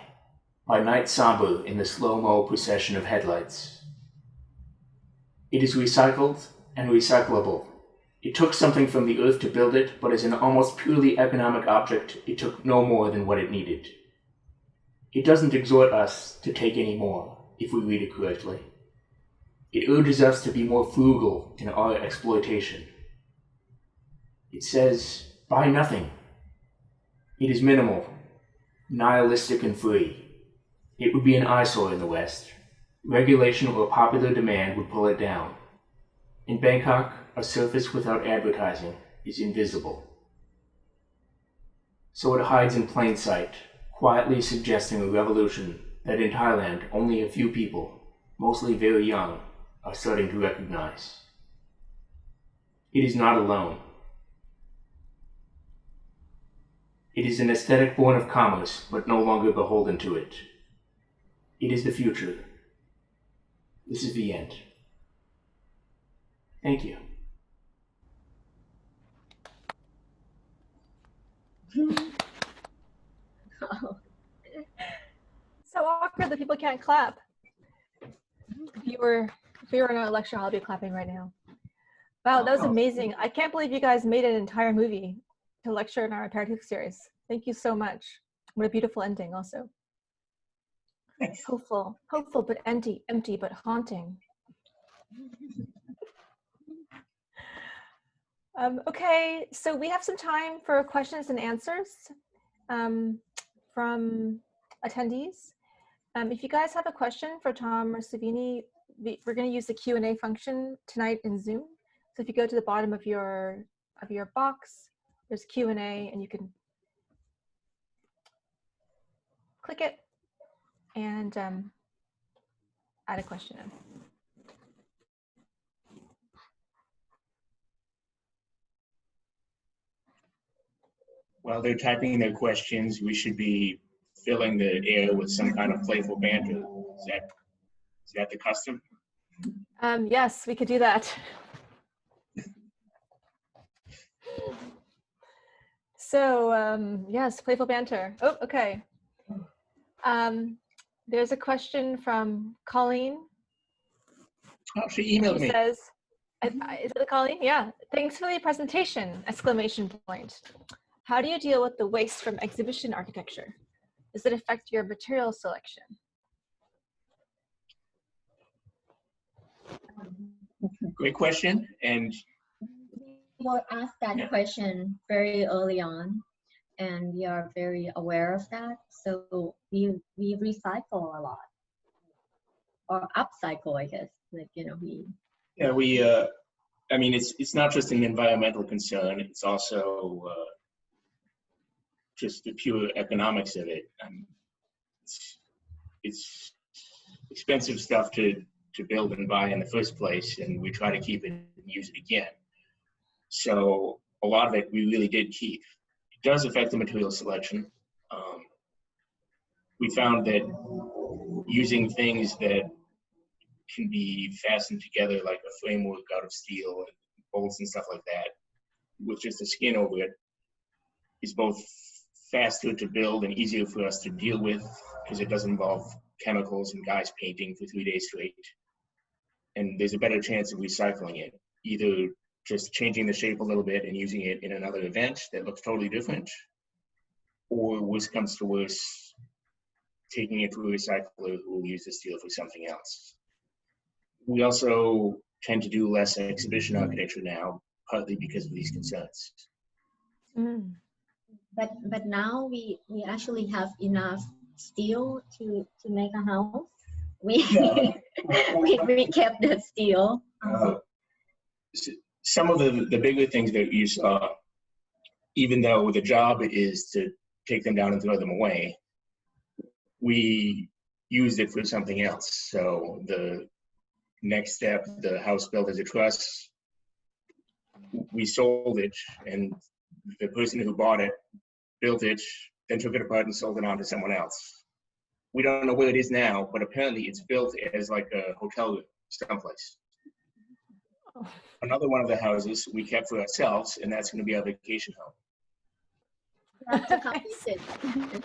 by night somber in the slow-mo procession of headlights. It is recycled and recyclable. It took something from the earth to build it, but as an almost purely economic object, it took no more than what it needed. It doesn't exhort us to take any more, if we read it correctly. It urges us to be more frugal in our exploitation. It says, buy nothing. It is minimal, nihilistic and free. It would be an eyesore in the West. Regulation or popular demand would pull it down. In Bangkok, a surface without advertising is invisible. So it hides in plain sight, quietly suggesting a revolution that in Thailand only a few people, mostly very young, are starting to recognize. It is not alone. It is an aesthetic born of commerce, but no longer beholden to it. It is the future. This is the end. Thank you. So awkward that people can't clap. If you were in a lecture hall, I'd be clapping right now. Wow, that was amazing. I can't believe you guys made an entire movie to lecture in our Apéritif series. Thank you so much. What a beautiful ending also. Thanks. Hopeful but empty but haunting. Okay, so we have some time for questions and answers from attendees. If you guys have a question for Tom or Savinee, we're going to use the Q&A function tonight in Zoom. So if you go to the bottom of your box, there's Q&A, and you can click it and add a question in. While they're typing their questions, we should be filling the air with some kind of playful banter. Is that the custom? Yes, we could do that. So yes, playful banter. Oh, okay. There's a question from Colleen. Oh, she emailed me. She says, is it Colleen? Yeah. Thanks for the presentation, exclamation point. How do you deal with the waste from exhibition architecture? Does it affect your material selection? Great question. And We were asked that question very early on, and we are very aware of that. So we recycle a lot. or upcycle, I guess. Like, you know, we. Yeah, I mean, it's not just an environmental concern, it's also just the pure economics of it. It's expensive stuff to build and buy in the first place, and we try to keep it and use it again. So a lot of it we really did keep. It does affect the material selection. We found that using things that can be fastened together like a framework out of steel and bolts and stuff like that with just a skin over it is both faster to build and easier for us to deal with because it doesn't involve chemicals and guys painting for 3 days straight. And there's a better chance of recycling it, either just changing the shape a little bit and using it in another event that looks totally different, or worse comes to worse, taking it to a recycler who will use the steel for something else. We also tend to do less exhibition architecture now, partly because of these concerns. Mm. But now we actually have enough steel to make a house. We we kept the steel. Some of the bigger things that you saw, even though the job is to take them down and throw them away, we used it for something else. So the next step, the house built as a truss, we sold it, and the person who bought it built it, then took it apart and sold it on to someone else. We don't know where it is now, but apparently it's built as like a hotel room someplace. Oh. Another one of the houses we kept for ourselves, and that's going to be our vacation home. That's to complete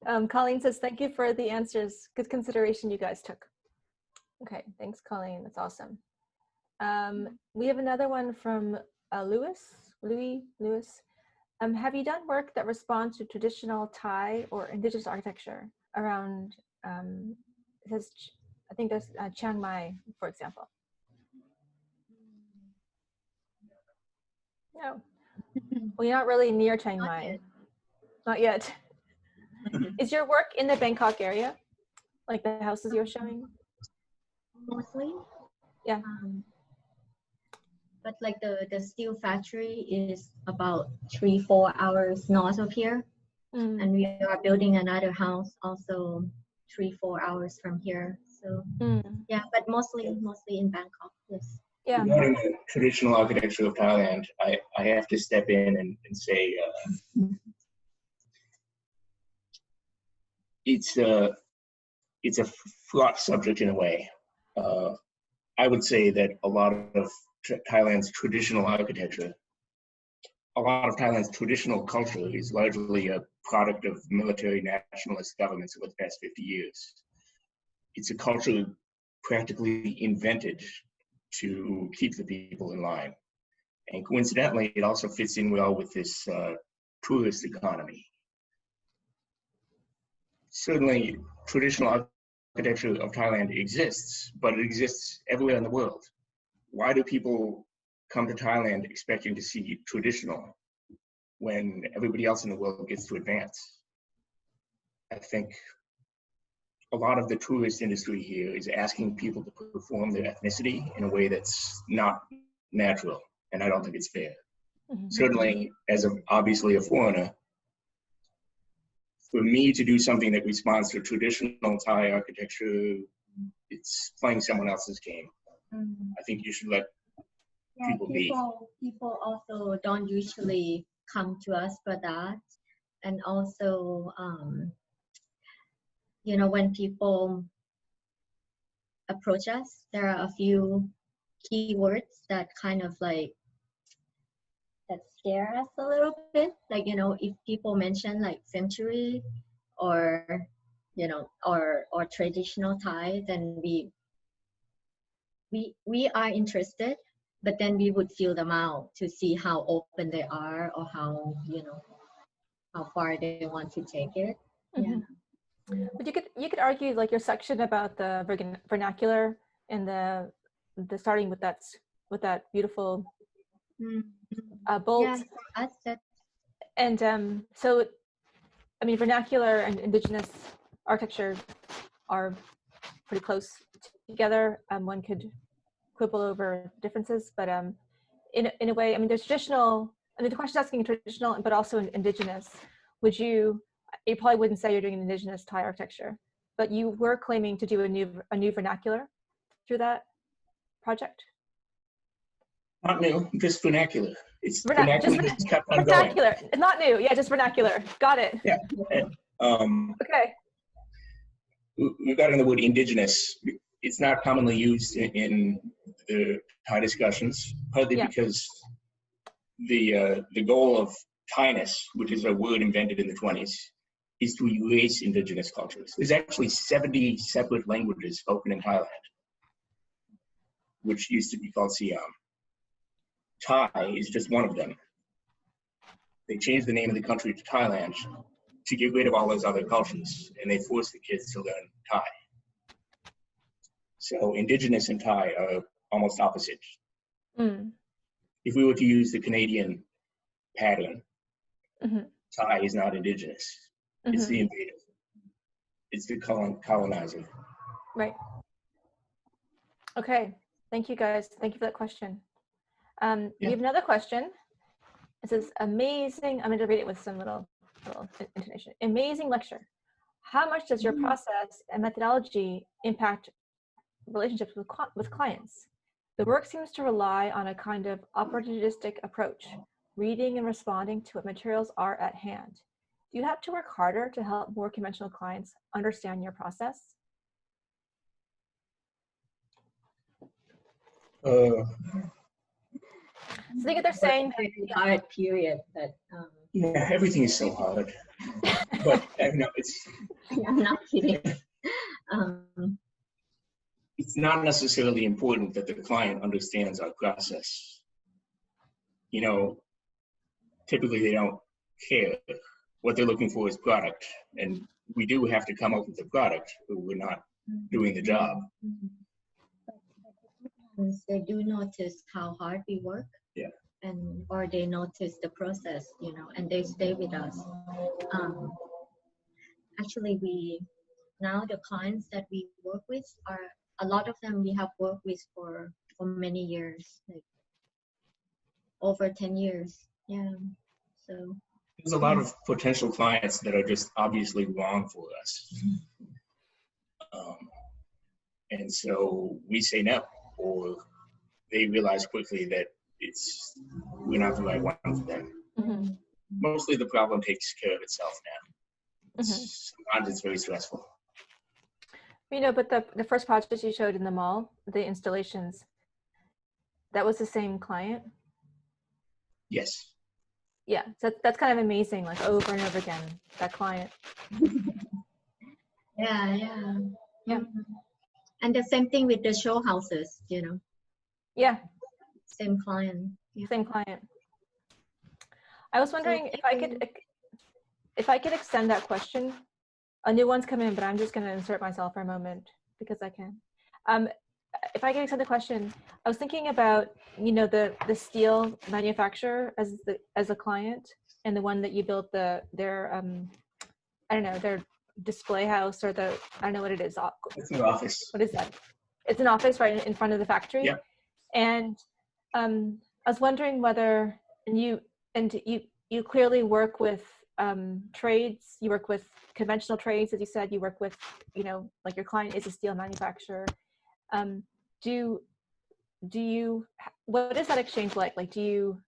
it. Colleen says, thank you for the answers. Good consideration you guys took. Okay, thanks, Colleen. That's awesome. We have another one from Louis. Have you done work that responds to traditional Thai or indigenous architecture around, it says, I think there's Chiang Mai, for example? No. Well, you're not really near Chiang Mai. Not yet. Is your work in the Bangkok area? Like the houses you're showing? Mostly. Yeah. But like the steel factory is about 3-4 hours north of here. And we are building another house also 3-4 hours from here. So yeah, but mostly in Bangkok, yes. Yeah. Regarding the traditional architecture of Thailand, I have to step in and say it's a fraught subject in a way. I would say that a lot of Thailand's traditional architecture, a lot of Thailand's traditional culture is largely a product of military nationalist governments over the past 50 years. It's a culture practically invented to keep the people in line. And coincidentally, it also fits in well with this tourist economy. Certainly, traditional architecture of Thailand exists, but it exists everywhere in the world. Why do people come to Thailand expecting to see traditional when everybody else in the world gets to advance? I think a lot of the tourist industry here is asking people to perform their ethnicity in a way that's not natural, and I don't think it's fair. Certainly, as obviously a foreigner, for me to do something that responds to traditional Thai architecture, it's playing someone else's game. I think you should let people be. People also don't usually come to us for that. And also, you know, when people approach us, there are a few keywords that kind of like, that scare us a little bit. Like, you know, if people mention like century or, you know, or traditional Thai, then we are interested, but then we would feel them out to see how open they are or how, you know, how far they want to take it. Yeah. But you could argue like your section about the vernacular and the starting with that beautiful bolt. Yeah, for us, that's... And so I mean, vernacular and indigenous architecture are pretty close together. One could quibble over differences, but in a way, I mean, there's traditional. I mean, the question is asking traditional, but also indigenous. Would you probably wouldn't say you're doing an indigenous Thai architecture, but you were claiming to do a new vernacular through that project? Not new, just vernacular. It's vernacular just kept on vernacular. Going. Not new, yeah, just vernacular. Got it. Yeah. Okay. Regarding the word indigenous, it's not commonly used in the Thai discussions, partly because the goal of Thainess, which is a word invented in the 20s, is to erase indigenous cultures. There's actually 70 separate languages spoken in Thailand, which used to be called Siam. Thai is just one of them. They changed the name of the country to Thailand to get rid of all those other cultures, and they forced the kids to learn Thai. So indigenous and Thai are almost opposite. If we were to use the Canadian pattern, Thai is not indigenous. It's the invader. It's the colonizer. Right. Okay. Thank you, guys. Thank you for that question. We have another question. It says, amazing. I'm going to read it with some little intonation. Amazing lecture. How much does your process and methodology impact relationships with clients? The work seems to rely on a kind of opportunistic approach, reading and responding to what materials are at hand. Do you have to work harder to help more conventional clients understand your process? So I think they're saying hard period that yeah, everything is so hard. But it's I'm not kidding. It's not necessarily important that the client understands our process. Typically they don't care. What they're looking for is product, and we do have to come up with the product, but we're not doing the job. They do notice how hard we work, or they notice the process, and they stay with us. Actually, now the clients that we work with are a lot of them we have worked with for many years, like over 10 years. Yeah, so there's a lot of potential clients that are just obviously wrong for us, and so we say no, or they realize quickly that we're not the right one for them. Mostly the problem takes care of itself now. Sometimes it's very stressful. But the first project you showed in the mall, the installations, that was the same client? Yes. Yeah, so that's kind of amazing, like over and over again, that client. Yeah. And the same thing with the show houses, Yeah. Same client. Yeah. Same client. I was wondering if I could extend that question. A new one's come in, but I'm just going to insert myself for a moment because I can. If I could extend the question, I was thinking about the steel manufacturer as a client, and the one that you built their display house, or I don't know what it is. It's an office. What is that? It's an office right in front of the factory. Yeah. And I was wondering whether you clearly work with trades. You work with conventional trades, as you said. You work with like your client is a steel manufacturer. What is that exchange like? Like, do you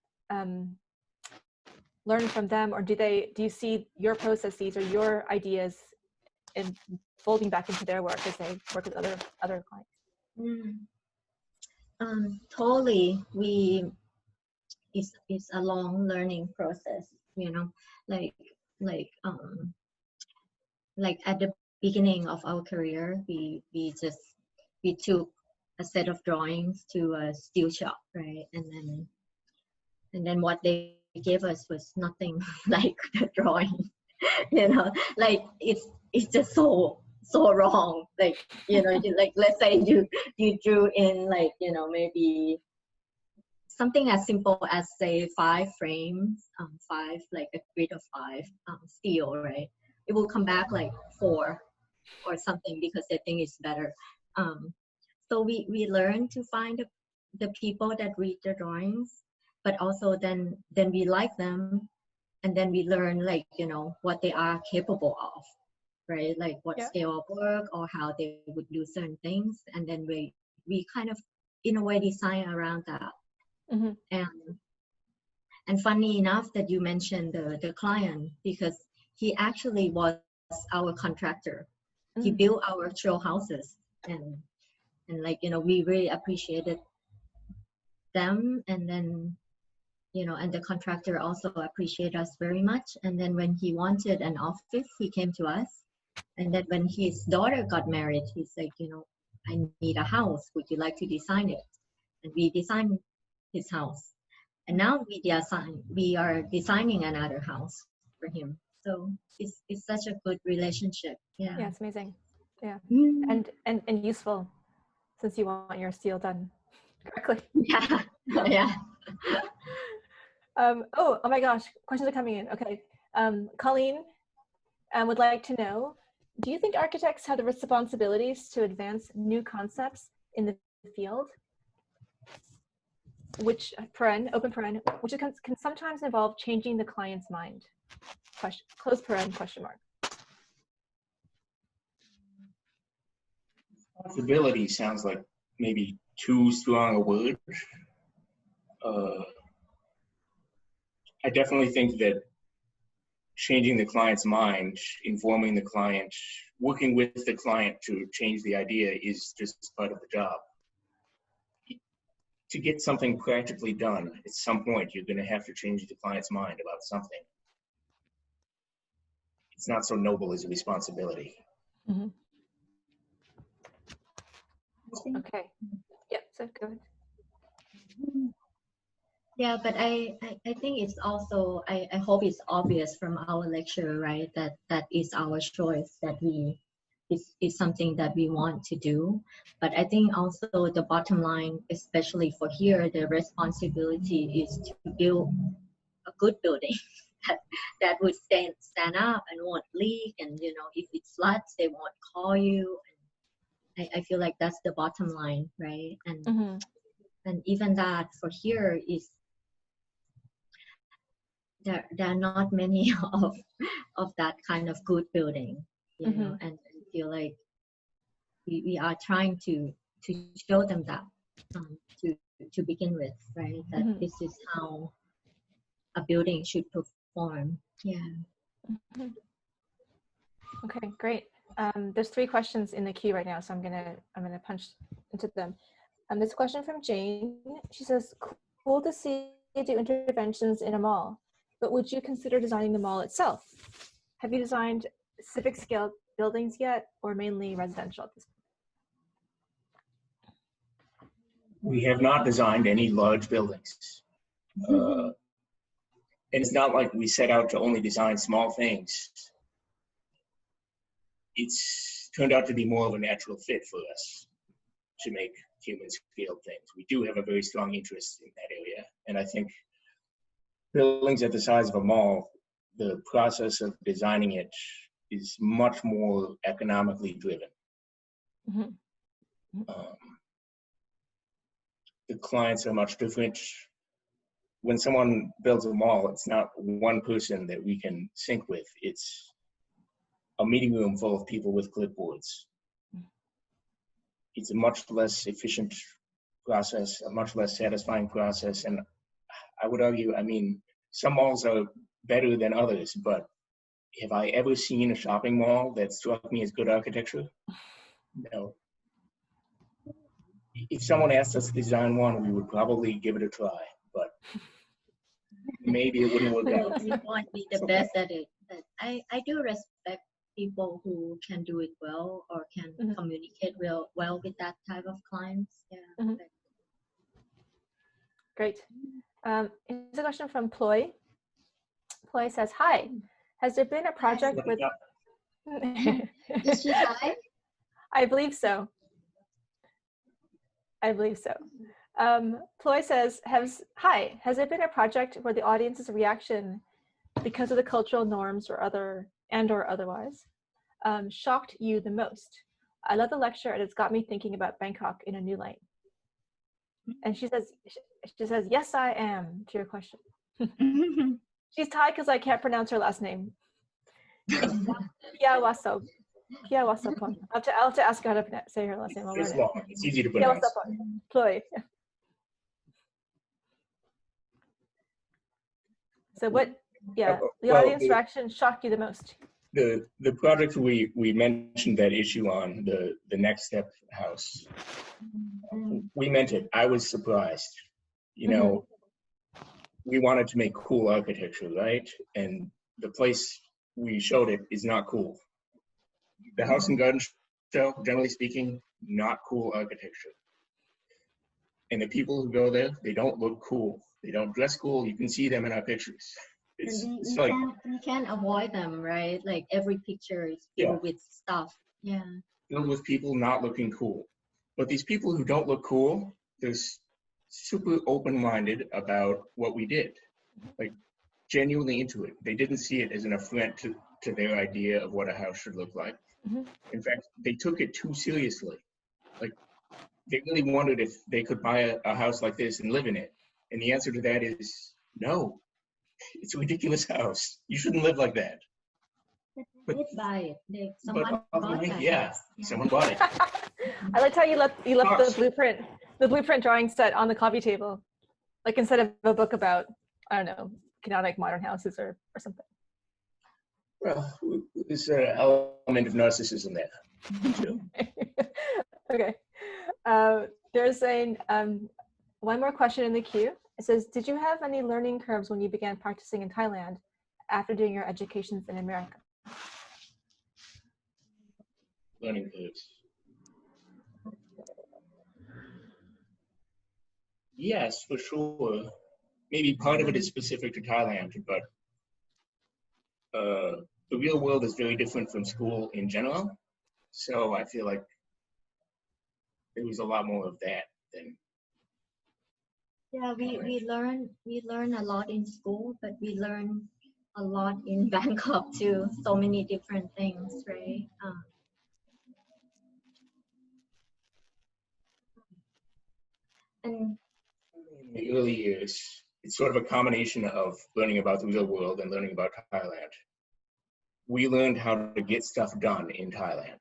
learn from them, or do you see your processes or your ideas and folding back into their work as they work with other clients? Totally. It's a long learning process, like at the beginning of our career, we took a set of drawings to a steel shop, right? And then what they gave us was nothing like the drawing, like it's just so wrong. Like, like let's say you drew in maybe something as simple as say 5 frames, 5, like a grid of 5 steel, right? it will come back like 4 or something because they think it's better. So we learn to find the people that read the drawings, but also then we like them, and then we learn, like, you know, what they are capable of, right? Like what scale of work or how they would do certain things, and then we kind of in a way design around that. And funny enough that you mentioned the client, because he actually was our contractor. He built our show houses, and like, you know, we really appreciated them, and then, you know, and the contractor also appreciated us very much. And then when he wanted an office, he came to us. And then when his daughter got married, he's like, you know, I need a house. Would you like to design it? And we designed his house. And now we are designing another house for him. So it's such a good relationship. Yeah. Yeah, it's amazing. Yeah. And useful, since you want your steel done correctly. Yeah. Yeah. Oh my gosh, questions are coming in. Okay. Colleen would like to know, do you think architects have the responsibilities to advance new concepts in the field? Which, open paren, which can sometimes involve changing the client's mind. Close paren, question mark. Responsibility sounds like maybe too strong a word. I definitely think that changing the client's mind, informing the client, working with the client to change the idea is just part of the job. To get something practically done, at some point, you're going to have to change the client's mind about something. It's not so noble as a responsibility. Okay. Yep, so go ahead. Yeah, but I think it's also, I hope it's obvious from our lecture, right, that is our choice, that is something that we want to do. But I think also the bottom line, especially for here, the responsibility is to build a good building that would stand up and won't leak, and, you know, if it floods, they won't call you. And I feel like that's the bottom line, right? And even that for here is, there are not many of that kind of good building, you know, and I feel like we are trying to show them that to begin with, right? That this is how a building should perform. Yeah. Okay, great. There's 3 questions in the queue right now, so I'm gonna punch into them. This question from Jane. She says, "Cool to see you do interventions in a mall, but would you consider designing the mall itself? Have you designed civic scale buildings yet, or mainly residential at this point?" We have not designed any large buildings. And it's not like we set out to only design small things. It's turned out to be more of a natural fit for us to make human scale things. We do have a very strong interest in that area. And I think buildings at the size of a mall, the process of designing it is much more economically driven. The clients are much different. When someone builds a mall, it's not one person that we can sync with. It's a meeting room full of people with clipboards. It's a much less efficient process, a much less satisfying process. And I would argue, I mean, some malls are better than others, but have I ever seen a shopping mall that struck me as good architecture? No. If someone asked us to design one, we would probably give it a try, but maybe it wouldn't work out. We won't be the best at it, but I do respect people who can do it well or can communicate well with that type of clients. Yeah. Great. Here's a question from Ploy. Ploy says, "Hi, has there been a project with..." Is she Thai? I believe so. Ploy says, "Hi, has there been a project where the audience's reaction, because of the cultural norms or other and or otherwise, shocked you the most? I love the lecture and it's got me thinking about Bangkok in a new light. And she says, yes, I am, to your question. She's Thai because I can't pronounce her last name. Pia Wasop. Pia Wasopon. I'll have to ask her how to say her last name. I'll learn It's it. long. It's easy to Pia pronounce. Wasopon. Ploy. So what, the Well, audience reaction shocked you the most? The project we mentioned that issue on, the next step house, we meant it. I was surprised. You know, we wanted to make cool architecture, right? And the place we showed it is not cool. The house and garden show, generally speaking, not cool architecture. And the people who go there, they don't look cool. They don't dress cool. You can see them in our pictures. We can't avoid them, right? Like every picture is filled with stuff. Yeah. Filled with people not looking cool. But these people who don't look cool, they're super open-minded about what we did. Like, genuinely into it. They didn't see it as an affront to their idea of what a house should look like. In fact, they took it too seriously. Like, they really wondered if they could buy a house like this and live in it. And the answer to that is no. It's a ridiculous house. You shouldn't live like that. But buy it. Someone bought that. Yeah, someone bought it. I liked how you left the blueprint drawing set on the coffee table, like instead of a book about, I don't know, canonic modern houses or something. Well, there's an element of narcissism there, too. Okay. There's one more question in the queue. It says, did you have any learning curves when you began practicing in Thailand after doing your educations in America? Learning curves. Yes, for sure. Maybe part of it is specific to Thailand, but the real world is very different from school in general. So I feel like there was a lot more of that than. Yeah, we learn a lot in school, but we learn a lot in Bangkok too. So many different things, right? And in the early years, it's sort of a combination of learning about the real world and learning about Thailand. We learned how to get stuff done in Thailand,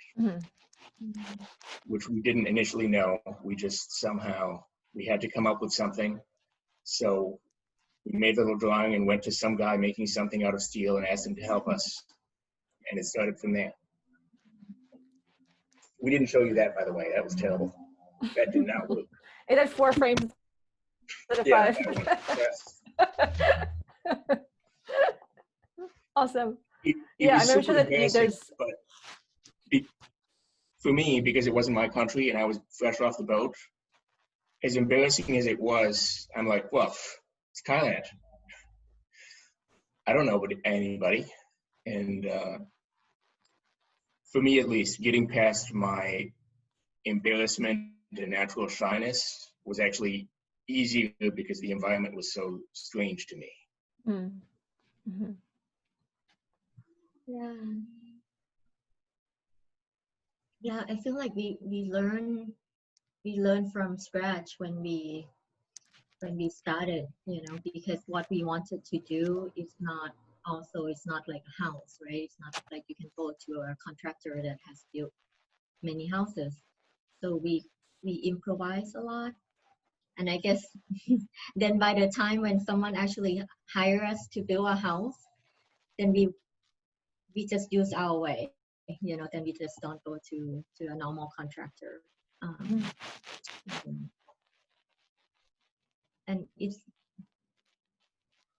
which we didn't initially know. We just somehow, we had to come up with something. So we made a little drawing and went to some guy making something out of steel and asked him to help us. And it started from there. We didn't show you that, by the way. That was terrible. That did not work. It had 4 frames instead of 5. Yes. Awesome. It Yeah, was I'm sure super that embarrassing, there's. but for me, because it wasn't my country and I was fresh off the boat, as embarrassing as it was, I'm like, well, it's Thailand. I don't know anybody. And for me, at least, getting past my embarrassment and natural shyness was actually easier because the environment was so strange to me. Mm-hmm. Yeah, I feel like we learn from scratch when we started, you know, because what we wanted to do is not like a house, right? It's not like you can go to a contractor that has built many houses. So we improvise a lot. And I guess then by the time when someone actually hire us to build a house, then we just use our way, you know, then we just don't go to a normal contractor. And it's,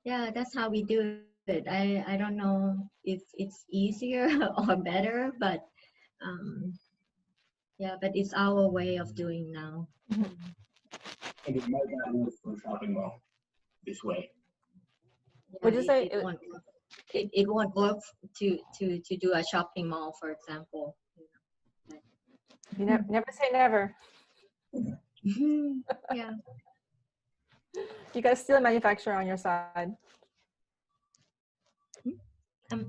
yeah, that's how we do it. I don't know if it's easier or better, but yeah, but it's our way of doing now. And it might not work for a shopping mall this way. Would you say it won't work to do a shopping mall, for example? You never say never. Yeah. You guys still a manufacturer on your side?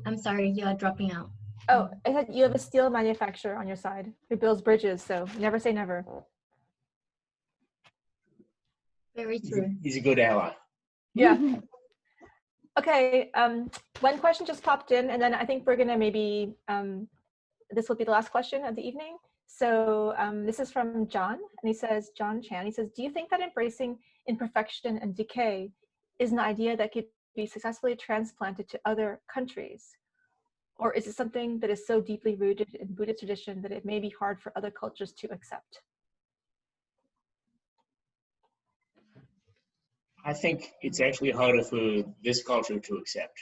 I'm sorry, you are dropping out. Oh, I said you have a steel manufacturer on your side who builds bridges, so never say never. Very true. He's a good ally. Yeah. Okay, one question just popped in, and then I think we're gonna maybe, this will be the last question of the evening. So this is from John, and he says, John Chan, he says, do you think that embracing imperfection and decay is an idea that could be successfully transplanted to other countries? Or is it something that is so deeply rooted in Buddhist tradition that it may be hard for other cultures to accept? I think it's actually harder for this culture to accept.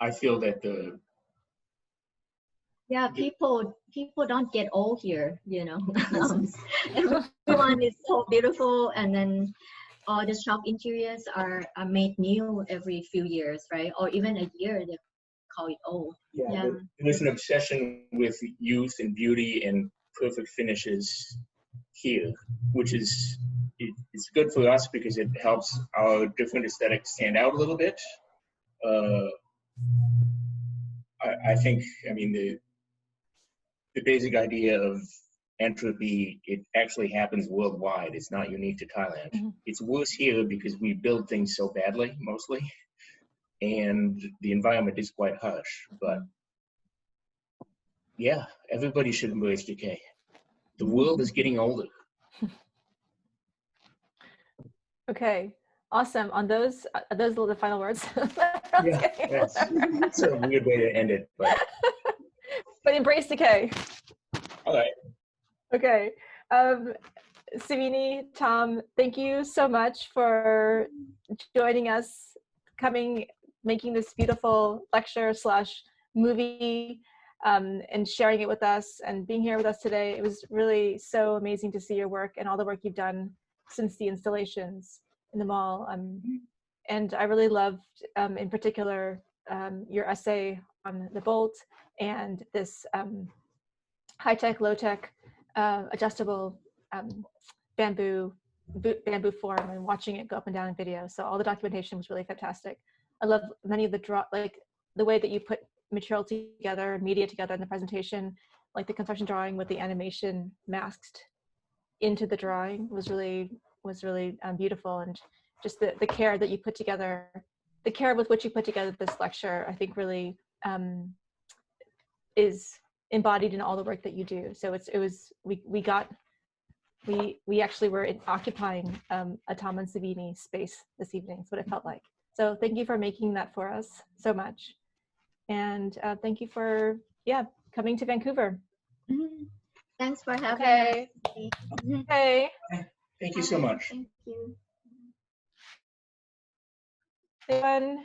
I feel that Yeah, people don't get old here, you know. Everyone is so beautiful, and then all the shop interiors are made new every few years, right? Or even a year, they call it old. Yeah. There's an obsession with youth and beauty and perfect finishes here, which is it's good for us because it helps our different aesthetics stand out a little bit. I think, I mean, the basic idea of entropy, it actually happens worldwide. It's not unique to Thailand. Mm-hmm. It's worse here because we build things so badly, mostly, and the environment is quite harsh. But yeah, everybody should embrace decay. The world is getting older. Okay, awesome. On those are the final words? Yeah, that's a weird way to end it, but embrace decay. All right. Okay. Savinee, Tom, thank you so much for joining us, making this beautiful lecture / movie, and sharing it with us and being here with us today. It was really so amazing to see your work and all the work you've done since the installations in the mall. And I really loved, in particular, your essay on the bolt and this high-tech, low-tech, adjustable bamboo form, and watching it go up and down in video. So all the documentation was really fantastic. I love many of the way that you put material together, media together in the presentation, like the construction drawing with the animation masked into the drawing was really beautiful. And just the care that you put together, the care with which you put together this lecture, I think really is embodied in all the work that you do. So we actually were occupying a Tom and Savinee space this evening. That's what it felt like. So thank you for making that for us so much. And thank you for, coming to Vancouver. Mm-hmm. Thanks for having us. Okay. Thank you so much. Thank you. Anyone?